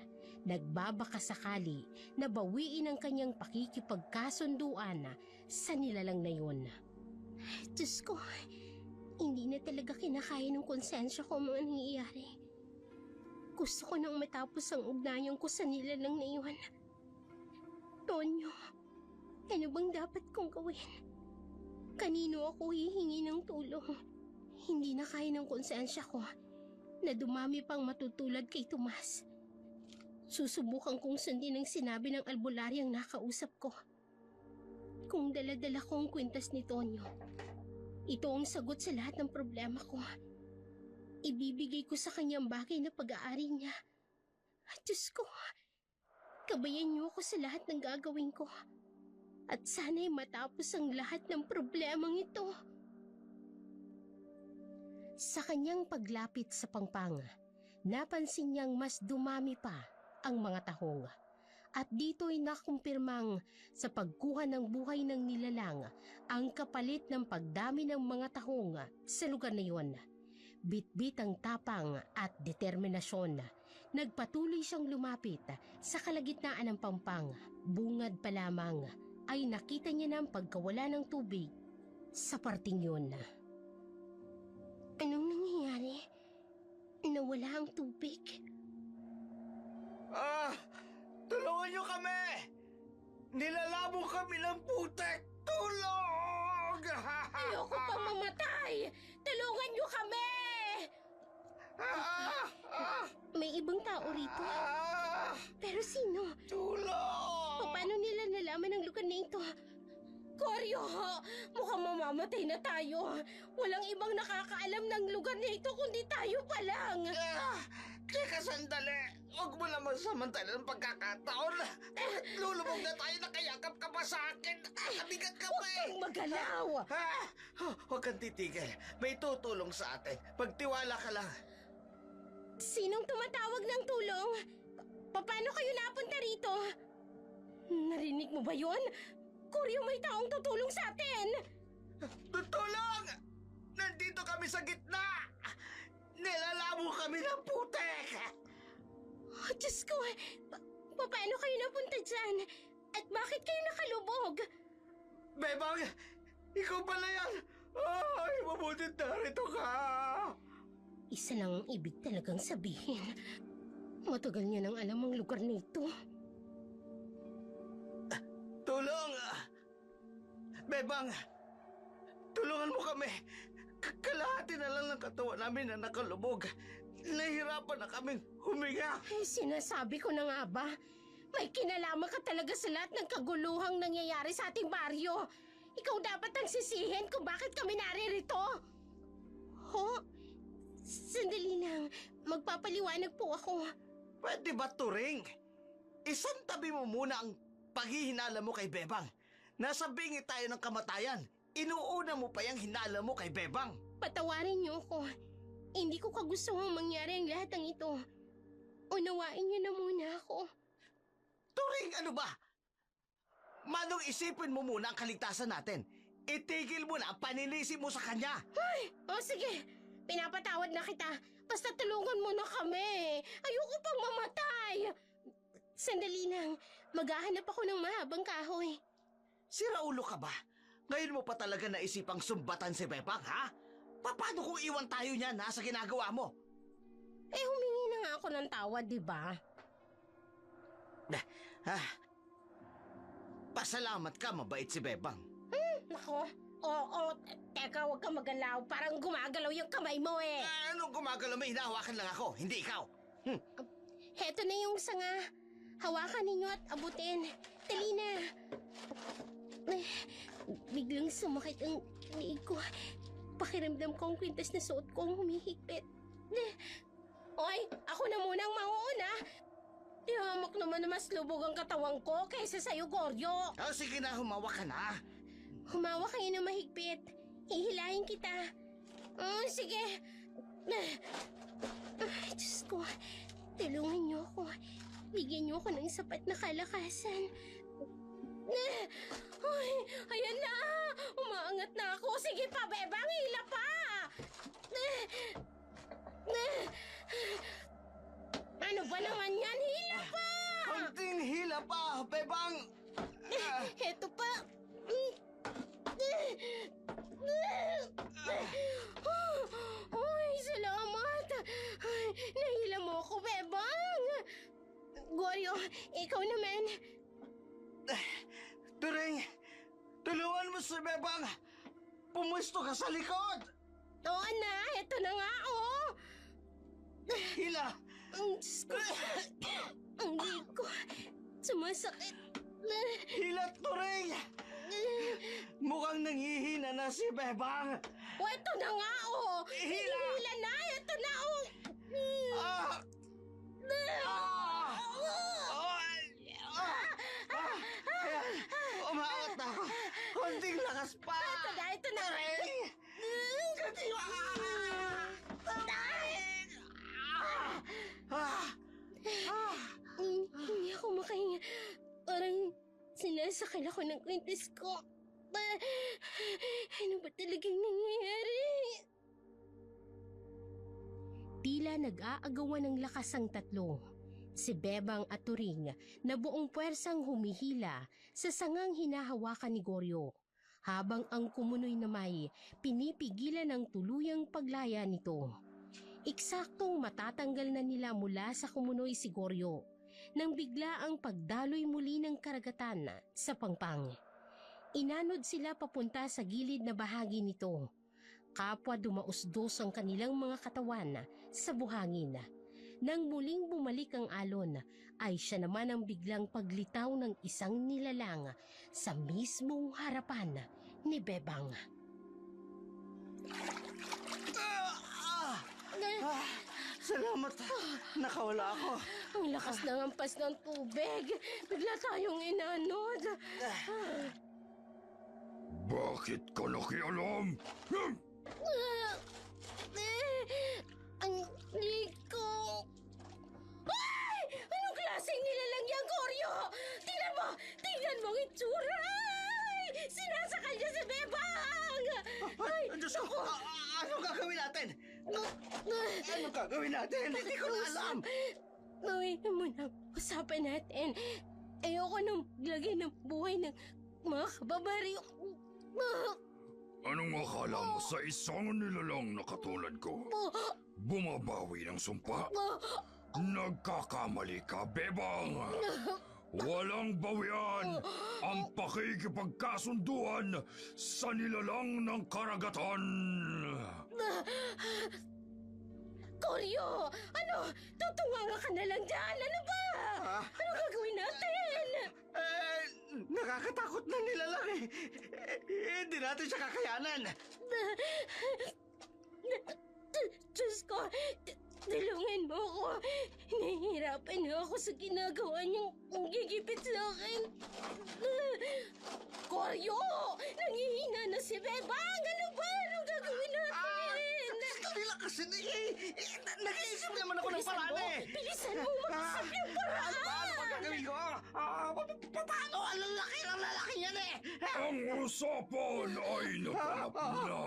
nagbabaka sakali na bawiin ang kanyang pakikipagkasunduan sa nilalang na yun. Diyos ko, hindi na talaga kinakaya ng konsensya ko ang mga nangyayari. Gusto ko nang matapos ang ugnayan ko sa nilalang na iyon. Tonyo, ano bang dapat kong gawin? Kanino ako hihingi ng tulong? Hindi na kaya ng konsensya ko na dumami pang matutulad kay Tomas. Susubukan kong sundin ang sinabi ng albularyang nakausap ko. Kung dala-dala ko ang kwintas ni Tonyo, ito ang sagot sa lahat ng problema ko. Ibibigay ko sa kanyang bagay na pag-aari niya. Diyos ko, gabayan niyo ako sa lahat ng gagawin ko. At sana'y matapos ang lahat ng problemang ito. Sa kanyang paglapit sa pangpang, napansin niyang mas dumami pa ang mga tahong. At dito'y nakumpirmang sa pagkuha ng buhay ng nilalang ang kapalit ng pagdami ng mga tahong sa lugar na iyon. Bitbit ang tapang at determinasyon. Nagpatuloy siyang lumapit sa kalagitnaan ng pampang. Bungad pa lamang ay nakita niya na ang pagkawala ng tubig sa parting yun. Anong nangyayari? Nawala ang tubig. Tulungan niyo kami! Nilalabo kami ng putek! Tulong! Ayoko pa mamatay! Tulungan niyo kami! May ibang tao rito. Pero sino? Tulong! Paano nila nalaman ang lugar na ito? Koryo! Mukhang mamamatay na tayo. Walang ibang nakakaalam ng lugar na ito kundi tayo pa lang. Teka sandali! Huwag mo naman samantala ng pagkakataon. Bakit lulubog na tayo, nakayakap ka pa sa akin? Kabigat ka pa eh! Huwag magalaw! Huwag kang titigil. May tutulong sa atin. Pagtiwala ka lang. Sinong tumatawag ng tulong? Paano kayo napunta rito? Narinig mo ba yon? Koryo, may taong tutulong sa atin! Tutulong! Nandito kami sa gitna! Nilalabo kami ng putek! Oh, Diyos ko! Paano kayo napunta dyan? At bakit kayo nakalubog? Bebang! Ikaw pala yan! Ay, mabutit narito ka! Isa lang ang ibig talagang sabihin. Matagal niya nang alam ang lugar nito. Tulong! Bebang! Tulungan mo kami! Kalahati na lang ng katawan namin na nakalubog. Nahihirapan na kaming huminga. Sinasabi ko na nga ba? May kinalaman ka talaga sa lahat ng kaguluhang nangyayari sa ating baryo. Ikaw dapat ang sisihin kung bakit kami naririto. Ho? Sandali lang. Magpapaliwanag po ako. Pwede ba, Turing? Isang tabi mo muna ang paghihinala mo kay Bebang. Nasa bingi tayo ng kamatayan. Inuuna mo pa yung hinala mo kay Bebang. Patawarin niyo ako. Hindi ko kagustuhang mangyari ang lahat ng ito. Unawain niyo na muna ako. Turing, ano ba? Manong isipin mo muna ang kaligtasan natin. Itigil mo na ang paninisi mo sa kanya. Ay! O sige, pinapatawad na kita. Basta tulungan mo na kami. Ayoko pang mamatay. Sandali lang, maghahanap ako ng mahabang kahoy. Si Raulo ka ba? Ngayon mo pa talaga naisipang sumbatan si Bebang, ha? Paano kung iwan tayo niya na sa ginagawa mo? Humingi na nga ako ng tawad, di ba? Pasalamat ka, mabait si Bebang. Nako, teka, huwag kang magalaw. Parang gumagalaw yung kamay mo eh. Anong gumagalaw? May hinahawakan lang ako, hindi ikaw. Heto na yung sanga. Hawakan ninyo at abutin. Dali na. Biglang sumakit ang liig ko. Pakiramdam ko ang kwintas na suot ko ang humihigpit. Oy, ako na munang mauuna. Ihamak naman na mas lubog ang katawan ko kaysa sa'yo, Goryo. Sige na, humawak ka na. Humawak kayo na mahigpit. Hihilahin kita. Sige. Ay, Diyos ko. Tulungan niyo ako. Bigyan niyo ako ng sapat na kalakasan. Ay, ayan na. Umaangat na ako. Sige pa, Bebang. Hila pa. Ano ba naman yan? Hila pa. Bebang! Pumusto ka sa likod! Oo na, eto na nga, oh. Hila! Ang Diyos ko. Ang lig ko. Sumasakit. Hila, Turing! Mukhang nanghihina na si Bebang! O, eto na nga, oh. Hila! Hila na, eto na, oh. Ah! Ah! Ayan, umaangat na ako. Konting lakas pa! Eto na, eto na. Turing! Katiwa! Hindi ako makahinga. Parang sinasakal ako ng kwintis ko. Ano ba talagang nangyayari? Tila nag-aagawan ng lakas ang tatlo. Si Bebang at Turing na buong puwersang humihila sa sangang hinahawakan ni Goryo, habang ang kumunoy na may pinipigilan ng tuluyang paglaya nito. Eksaktong matatanggal na nila mula sa kumunoy si Goryo nang bigla ang pagdaloy muli ng karagatan sa pangpang. Inanod sila papunta sa gilid na bahagi nito. Kapwa dumausdos ang kanilang mga katawan sa buhangin. Nang muling bumalik ang alon, ay siya naman ang biglang paglitaw ng isang nilalang sa mismong harapan ni Bebang. Salamat! Nakawala ako. Ang lakas ng ampas ng tubig. Bigla tayong inanod. Bakit ka nakialam? Ang lig ko. Ay! Anong klaseng nilalang yan, Goryo? Tingnan mo! Tingnan mo ang itsura! Ay! Sinasakal niya si Bebang! Ay, Diyos ko! Anong gagawin natin? Anong gagawin natin? Hindi ko na alam! Gawin mo na. Usapan natin. Ayoko nang lagyan ng buhay ng mga kababaryo. Anong akala mo sa isang nilalang na katulad ko? Bumabawi ng sumpa? Nagkakamali ka, Bebang! Walang bawian ang pakikipagkasunduan sa nilalang ng karagatan! Goryo! Ano? Tutunga ka na lang dyan! Ano ba? Ano gagawin natin? Nakakatakot na nila lang eh. Hindi natin siya kakayanan. Diyos ko, tulungan mo ako. Nahihirapan na ako sa ginagawa niyang gigipit sa akin. Goryo! Nangihina na si Bebang! Ano ba? Anong gagawin natin? Gusto nila kasi nag-iisip naman ako ng paraan eh. Bilisan mo! Mag-isip yung paraan! Ano ba gagawin ko? Paano? Ang lalaki yan eh. Ang usapan ay naganap na!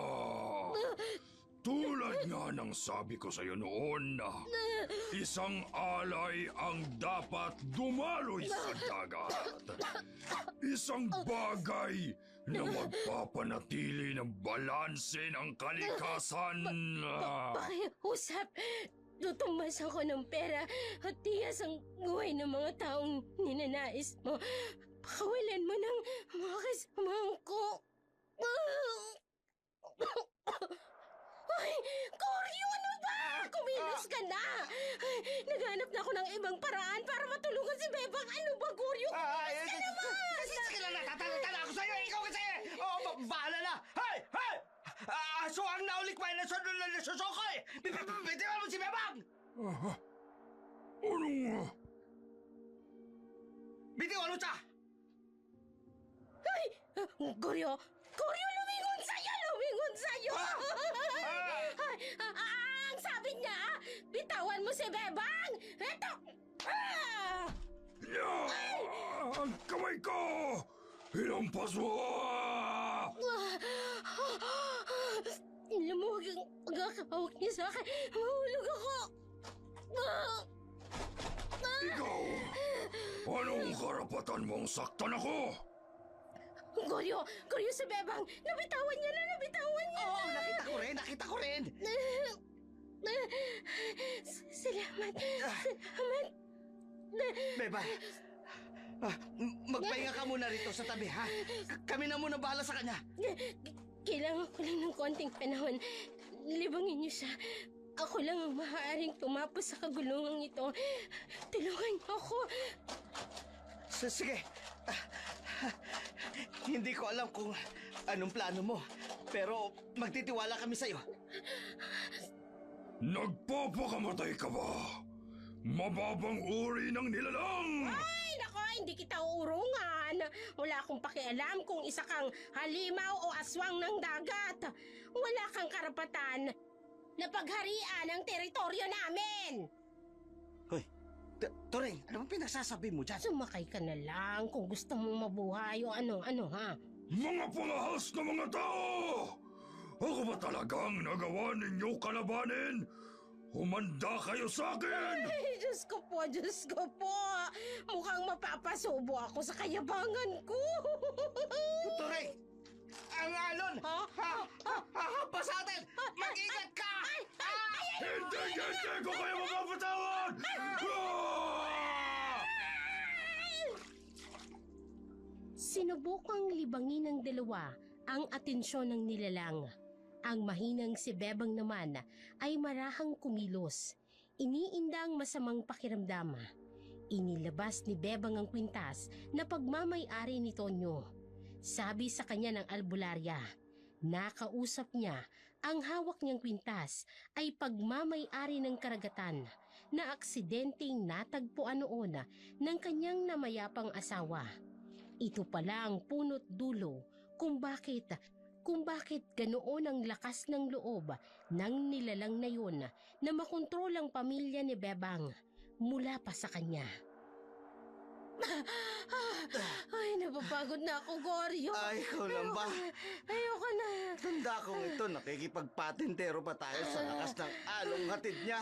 Tulad nga ng sabi ko sa'yo noon na isang alay ang dapat dumaloy sa dagat. Isang bagay na magpapanatili ng balanse ng kalikasan. Pakiusap, tutumbas ako ng pera at tiyas ang buhay ng mga taong ninanais mo. Pakawalan mo ng mga kasamahan ko. Ay, Goryo, ano ba? Kumilos ka na! Ay, naghanap na ako ng ibang paraan para matulungan si Bebang. Ano ba, Goryo? Kumilos ka naman! Sige lang, natatalatan ako sa'yo. Ikaw kasi. Bahala na. Hay! Hay! Aso ang naulik pa na susukoy. Bitiwan mo si Bebang! Anong... Bitiwan mo siya! Ay! Goryo! Goryo, lumingon sa'yo! Lumingon sa'yo! Ay, ang sabi niya, bitawan mo si Bebang! Eto! Ang kamay ko! Hinampas mo! Lumuhog ang pagkakahawak niya sa akin. Mahulog ako! Ikaw! Anong karapatan mong saktan ako? Goryo! Goryo si Bebang! Nabitawan niya na! Nabitawan niya Oo, na! nakita ko rin. Salamat! Salamat! Bebang, magpahinga ka muna rito sa tabi, ha? Kami na muna bahala sa kanya. Kailangan ko lang ng konting panahon. Libangin niyo siya. Ako lang ang maaaring tumapos sa kaguluhan ito. Tulungan niyo ako. Sige. Hindi ko alam kung anong plano mo, pero magtitiwala kami sa'yo. Nagpapakamatay ka ba? Mababang uri ng nilalang! Ay, nako, hindi kita uurungan. Wala akong pakialam kung isa kang halimaw o aswang ng dagat. Wala kang karapatan na pagharian ang teritoryo namin. Hoy, Turing, ano bang pinagsasabi mo dyan? Sumakay ka na lang kung gusto mong mabuhay o ano ha. Mga pangahas na mga tao! Ako ba talagang nagawa ninyo kalabanin? Humanda kayo sa akin! Ay, Diyos ko po, Diyos ko po. Mukhang mapapasubo ako sa kayabangan ko. Turing! Ang alon! Hahapa sa atin! Mag-ingat ka! Hindi ko kayo mapapatawad! Sinubukang libangin ng dalawa ang atensyon ng nilalang. Ang mahinang si Bebang naman ay marahang kumilos. Iniindang masamang pakiramdam. Inilabas ni Bebang ang kwintas na pagmamay-ari ni Tonyo. Sabi sa kanya ng albularya, nakausap niya ang hawak niyang kwintas ay pagmamay-ari ng karagatan na aksidenteng natagpuan noon ng kanyang namayapang asawa. Ito pala ang punot dulo kung bakit ganoon ang lakas ng loob ng nilalang na yun na makontrol ang pamilya ni Bebang mula pa sa kanya. Ay, napapagod na ako, Goryo. Ay, ikaw lang ba? Ayoko na. Tanda kong ito, nakikipagpatintero pa tayo sa lakas ng along hatid niya.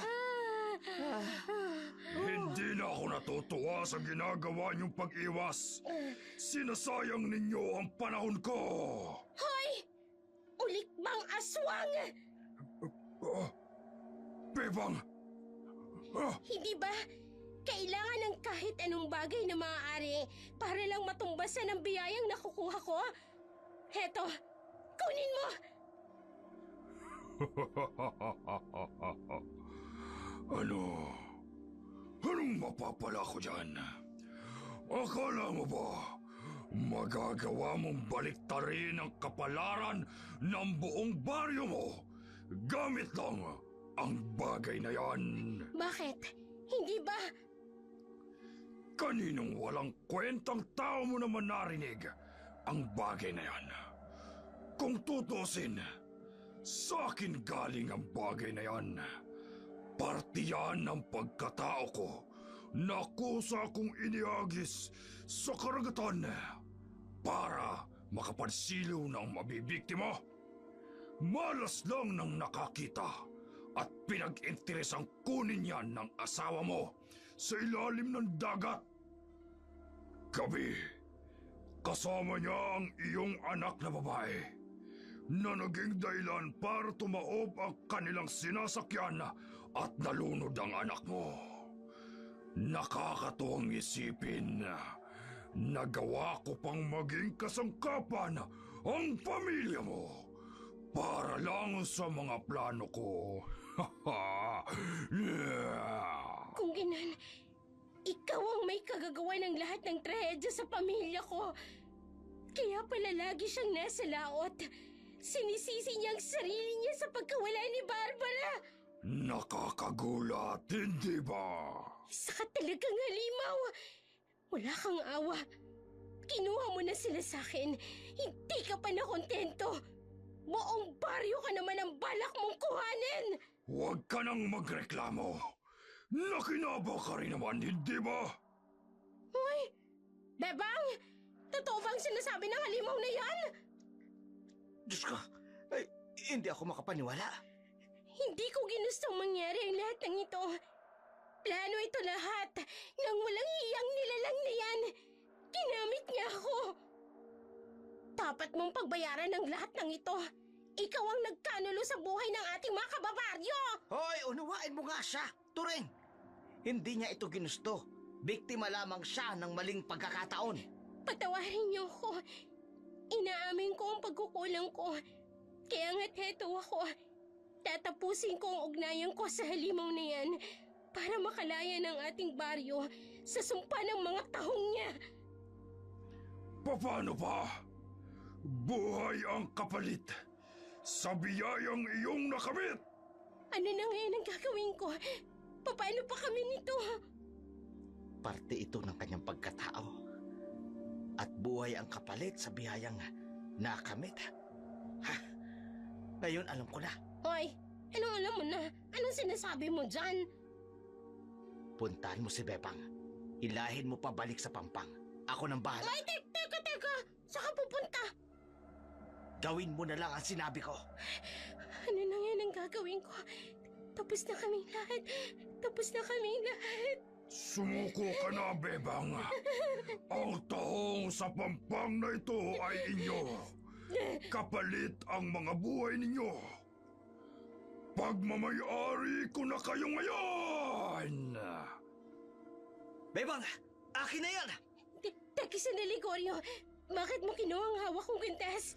Hindi na ako natutuwa sa ginagawa niyong pag-iwas. Sinasayang ninyo ang panahon ko. Hoy! Ulikbang aswang! Bebang! Hindi ba kailangan ng kahit anong bagay na maaari para lang matumbasan ang biyayang nakukuha ko? Heto, kunin mo! Anong mapapala ko dyan? Akala mo ba magagawa mong baliktarin ang kapalaran ng buong baryo mo gamit lang ang bagay na yan? Bakit? Hindi ba? Kaninong walang kwentang tao mo naman narinig ang bagay na yan? Kung tutusin, sa akin galing ang bagay na yan. Parte yan ng pagkatao ko na kusa kong iniagis sa karagatan para makapansiliw ng mabibiktima. Malas lang nang nakakita at pinag-interesang kunin yan ng asawa mo sa ilalim ng dagat. Gabi, kasama niya ang iyong anak na babae na naging dahilan para tumaob ang kanilang sinasakyan at nalunod ang anak mo. Nakakatuwang isipin na nagawa ko pang maging kasangkapan ang pamilya mo para lang sa mga plano ko. Kung ginan, ikaw ang may kagagawa ng lahat ng trahedya sa pamilya ko. Kaya pala lagi siyang nasa laot. Sinisisi niya ang sarili niya sa pagkawala ni Barbara. Nakakagulat, hindi ba? Isa ka talagang halimaw. Wala kang awa. Kinuha mo na sila sa akin. Hindi ka pa nakontento. Buong baryo ka naman ang balak mong kuhanin. Huwag ka nang magreklamo. Nakinaba ka rin naman, hindi ba? Hoy! Bebang! Totoo bang sinasabi ng halimaw na yan? Diyos ko, ay, hindi ako makapaniwala. Hindi ko ginustong mangyari ang lahat ng ito. Plano ito lahat ng walang hiyang nilalang na yan. Ginamit niya ako. Dapat mong pagbayaran ng lahat ng ito. Ikaw ang nagkanulo sa buhay ng ating mga kababaryo. Hoy, unawain mo nga siya, Turing. Hindi niya ito ginusto. Biktima lamang siya ng maling pagkakataon. Patawarin niyo ako. Inaamin ko ang pagkukulang ko. Kaya nga't heto ako. Tatapusin ko ang ugnayan ko sa halimaw na yan para makalaya ng ating baryo sa sumpa ng mga tahong niya. Paano ba? Buhay ang kapalit sa biyayang iyong nakamit! Ano na ngayon ang gagawin ko? Paano pa kami nito? Parte ito ng kanyang pagkatao. At buhay ang kapalit sa biyayang nakamit. Ha? Ngayon alam ko na. Hoy, anong alam mo na? Anong sinasabi mo dyan? Puntahan mo si Bebang. Ilahin mo pabalik sa Pampang. Ako nang bahala. Ay, teka! Saan ka pupunta? Gawin mo na lang ang sinabi ko. Ano na ngayon ang gagawin ko? Tapos na kaming lahat. Sumuko ka na, Bebang. Ang tahong sa Pampang na ito ay inyo. Kapalit ang mga buhay ninyo. Pagmamayari ko na kayo ngayon! Bebang! Akin na yan! Teka sandali, Goryo. Bakit mo kinuha ang hawak kong kwintas?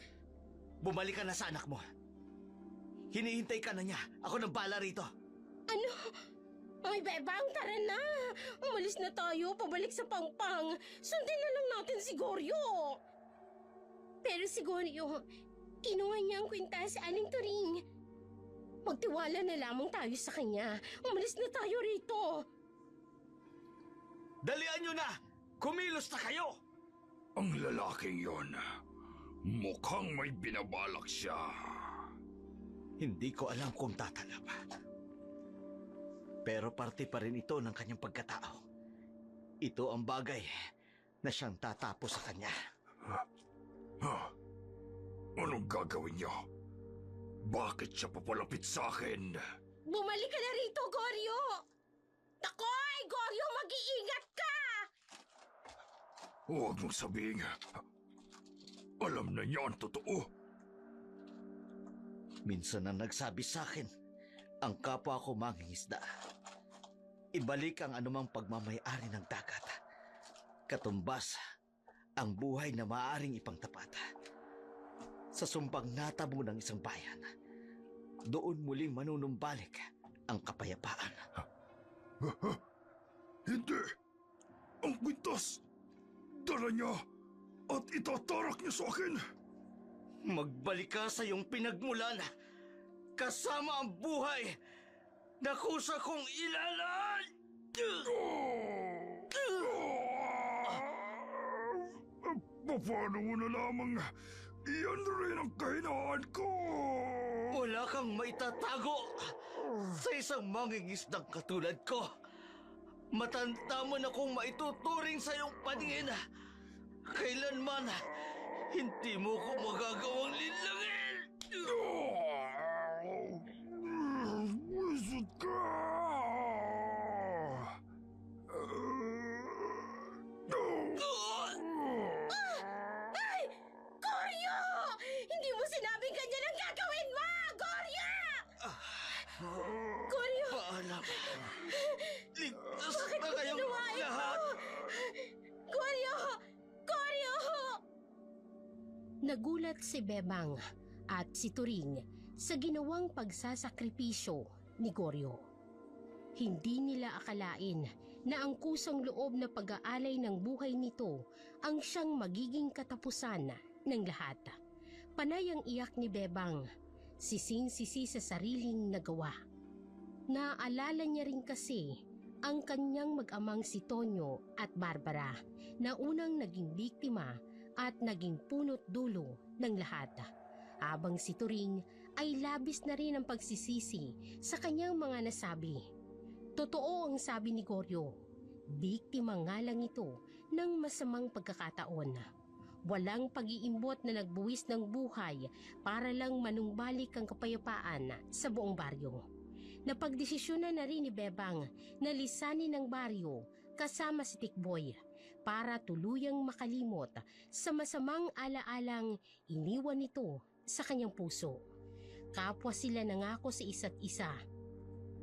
Bumalik ka na sa anak mo. Hinihintay ka na niya. Ako nang bala rito. Ano? Ay, Bebang, tara na. Umalis na tayo, pabalik sa Pampang. Sundin na lang natin si Goryo. Pero si Goryo, kinuha niya ang kwintas sa Aling Turing. Magtiwala na lamang tayo sa kanya. Umalis na tayo rito. Dalian niyo na! Kumilos na kayo! Ang lalaking yon, mukhang may binabalak siya. Hindi ko alam kung tatalab. Pero parte pa rin ito ng kanyang pagkatao. Ito ang bagay na siyang tatapos sa kanya. Anong gagawin niyo? Bakit siya papalapit sa akin? Bumalik ka na rito, Goryo! Takoy, Goryo, mag-iingat ka! Huwag mong sabihin. Alam na niya ang totoo. Minsan na nagsabi sa akin, ang kapwa ko mangingisda. Ibalik ang anumang pagmamayari ng dagat. Katumbas, ang buhay na maaaring ipangtapat. Sa sumpang natamo ng isang bayan, doon muling manunumbalik ang kapayapaan. Hindi! Ang kwintas! Dala niya at itatarak niya sa akin! Magbalik ka sa iyong pinagmulan, kasama ang buhay na kusa kong ilalan! Paano mo na lamang iyan rin ang kahinaan ko? Wala kang maitatago sa isang mangingisdang katulad ko. Matanda mo na kung maituturing sa iyong paningin. Kailanman, hindi mo ko magagawang linlangin! Wisot ka! Ay! Goryo! Hindi mo sinabing ganyan ang gagawin mo! Goryo! Goryo! Paalam. Ligtas Bakit na mo kayong ginawa ito? lahat! Goryo! Goryo! Nagulat si Bebang at si Turing sa ginawang pagsasakripisyo ni Goryo. Hindi nila akalain na ang kusang loob na pag-aalay ng buhay nito ang siyang magiging katapusan ng lahat. Panay ang iyak ni Bebang, sising-sisi sa sariling nagawa. Naalala niya rin kasi ang kanyang mag-amang si Tonyo at Barbara na unang naging biktima at naging punot dulo ng lahat. Habang si Turing ay labis na rin ang pagsisisi sa kanyang mga nasabi. Totoo ang sabi ni Goryo, biktima nga lang ito ng masamang pagkakataon. Walang pag-iimbot na nagbuwis ng buhay para lang manumbalik ang kapayapaan sa buong baryo. Napagdesisyonan na rin ni Bebang na lisanin ng baryo kasama si Tikboy para tuluyang makalimot sa masamang alaalang iniwan nito sa kanyang puso. Kapwa sila nangako sa isa't isa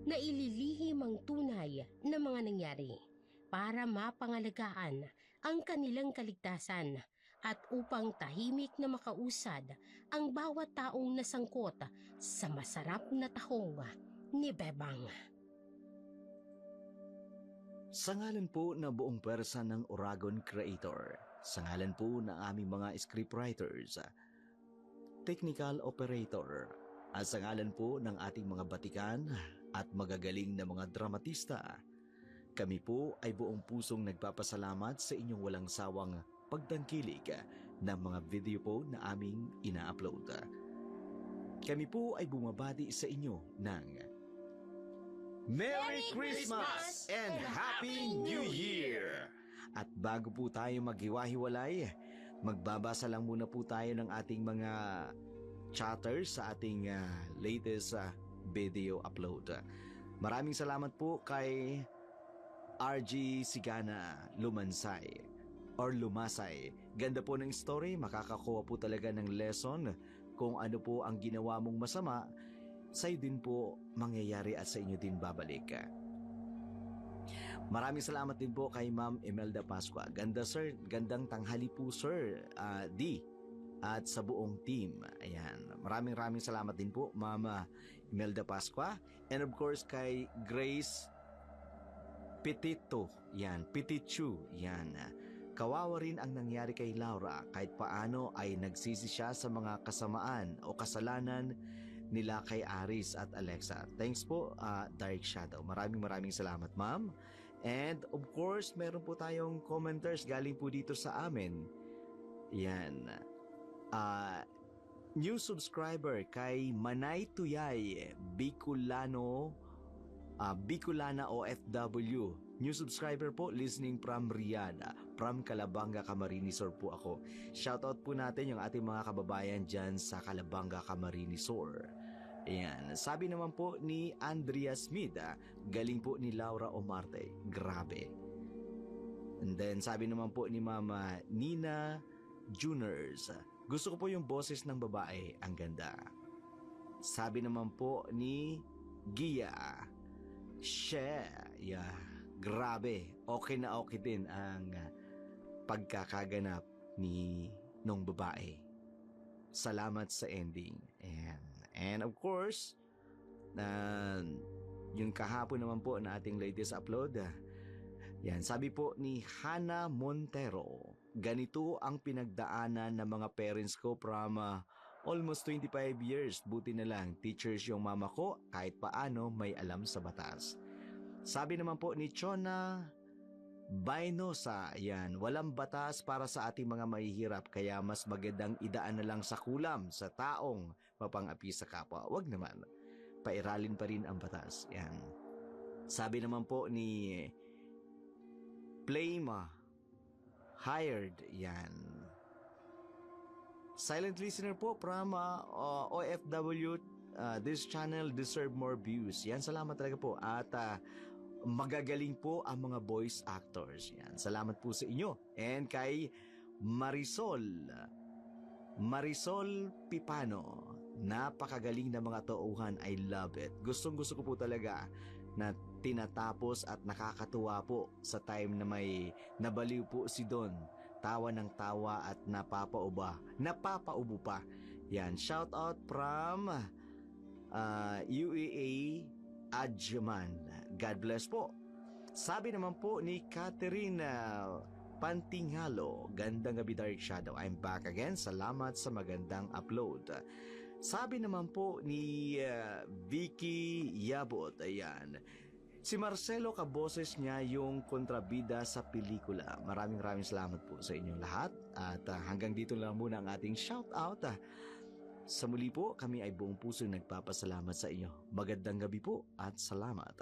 na ililihim ang tunay na mga nangyari para mapangalagaan ang kanilang kaligtasan at upang tahimik na makausad ang bawat taong nasangkot sa masarap na tahong ni Bebang. Sa ngalan po ng buong pwersa ng Oragon Creator, sa ngalan po ng aming mga scriptwriters, technical operator, at sa ngalan po ng ating mga batikan at magagaling na mga dramatista, kami po ay buong pusong nagpapasalamat sa inyong walang sawang pagtangkilik ng mga video po na aming ina-upload. Kami po ay bumabati sa inyo ng Merry Christmas and Happy New Year! At bago po tayo maghiwa-hiwalay, magbabasa lang muna po tayo ng ating mga chatters sa ating latest video upload. Maraming salamat po kay RG Sigana Lumasay. Ganda po ng story, makakakuha po talaga ng lesson kung ano po ang ginawa mong masama, sa'yo din po mangyayari at sa inyo din babalik. Maraming salamat din po kay Ma'am Imelda Pascua. Ganda sir, gandang tanghali po sir, D, at sa buong team. Ayan, maraming salamat din po Ma'am Imelda Pascua. And of course kay Grace Petito, yan, Petichu, yan. Kawawa rin ang nangyari kay Laura, kahit paano ay nagsisi siya sa mga kasamaan o kasalanan nila kay Aris at Alexa. Thanks po, Dark Shadow. Maraming salamat, ma'am. And of course, meron po tayong commenters galing po dito sa amin. Yan. New subscriber kay Manay Tuyay, Bicolana OFW. New subscriber po, listening from Riyadh, from Calabanga, Camarines Sur po ako. Shoutout po natin yung ating mga kababayan dyan sa Calabanga, Camarines Sur. Ayan. Sabi naman po ni Andrea Smith, galing po ni Laura Omarte. Grabe. And then sabi naman po ni Mama Nina Juners, gusto ko po yung boses ng babae, ang ganda. Sabi naman po ni Gia, yeah, grabe. Okay na okay din ang pagkakaganap ni nung babae. Salamat sa ending. And of course, yung kahapon naman po na ating latest upload, yan, sabi po ni Hannah Montero, ganito ang pinagdaanan ng mga parents ko from almost 25 years. Buti na lang, teachers yung mama ko, kahit paano may alam sa batas. Sabi naman po ni Chona Bainosa, yan, walang batas para sa ating mga mahihirap, kaya mas magandang idaan na lang sa kulam sa taong mapang-api sa kapwa. Wag naman, pairalin pa rin ang batas. Yan. Sabi naman po ni Playma Hired, yan. Silent listener po from OFW, this channel deserve more views. Yan, salamat talaga po. At magagaling po ang mga voice actors. Yan, salamat po sa inyo. And kay Marisol Pipano, napakagaling na mga tauhan. I love it. Gustong-gusto ko po talaga na tinatapos at nakakatuwa po sa time na may nabaliw po si Don. Tawa ng tawa at napapaubo pa. Yan, shout out from UEA Adjaman. God bless po. Sabi naman po ni Catherine Pantinghalo, gandang gabi Dark Shadow. I'm back again. Salamat sa magandang upload. Sabi naman po ni Vicky Yabot, ayan, si Marcelo kaboses niya yung kontrabida sa pelikula. Maraming salamat po sa inyong lahat. At hanggang dito lang muna ang ating shout out. Sa muli po, kami ay buong puso nagpapasalamat sa inyo. Magandang gabi po at salamat.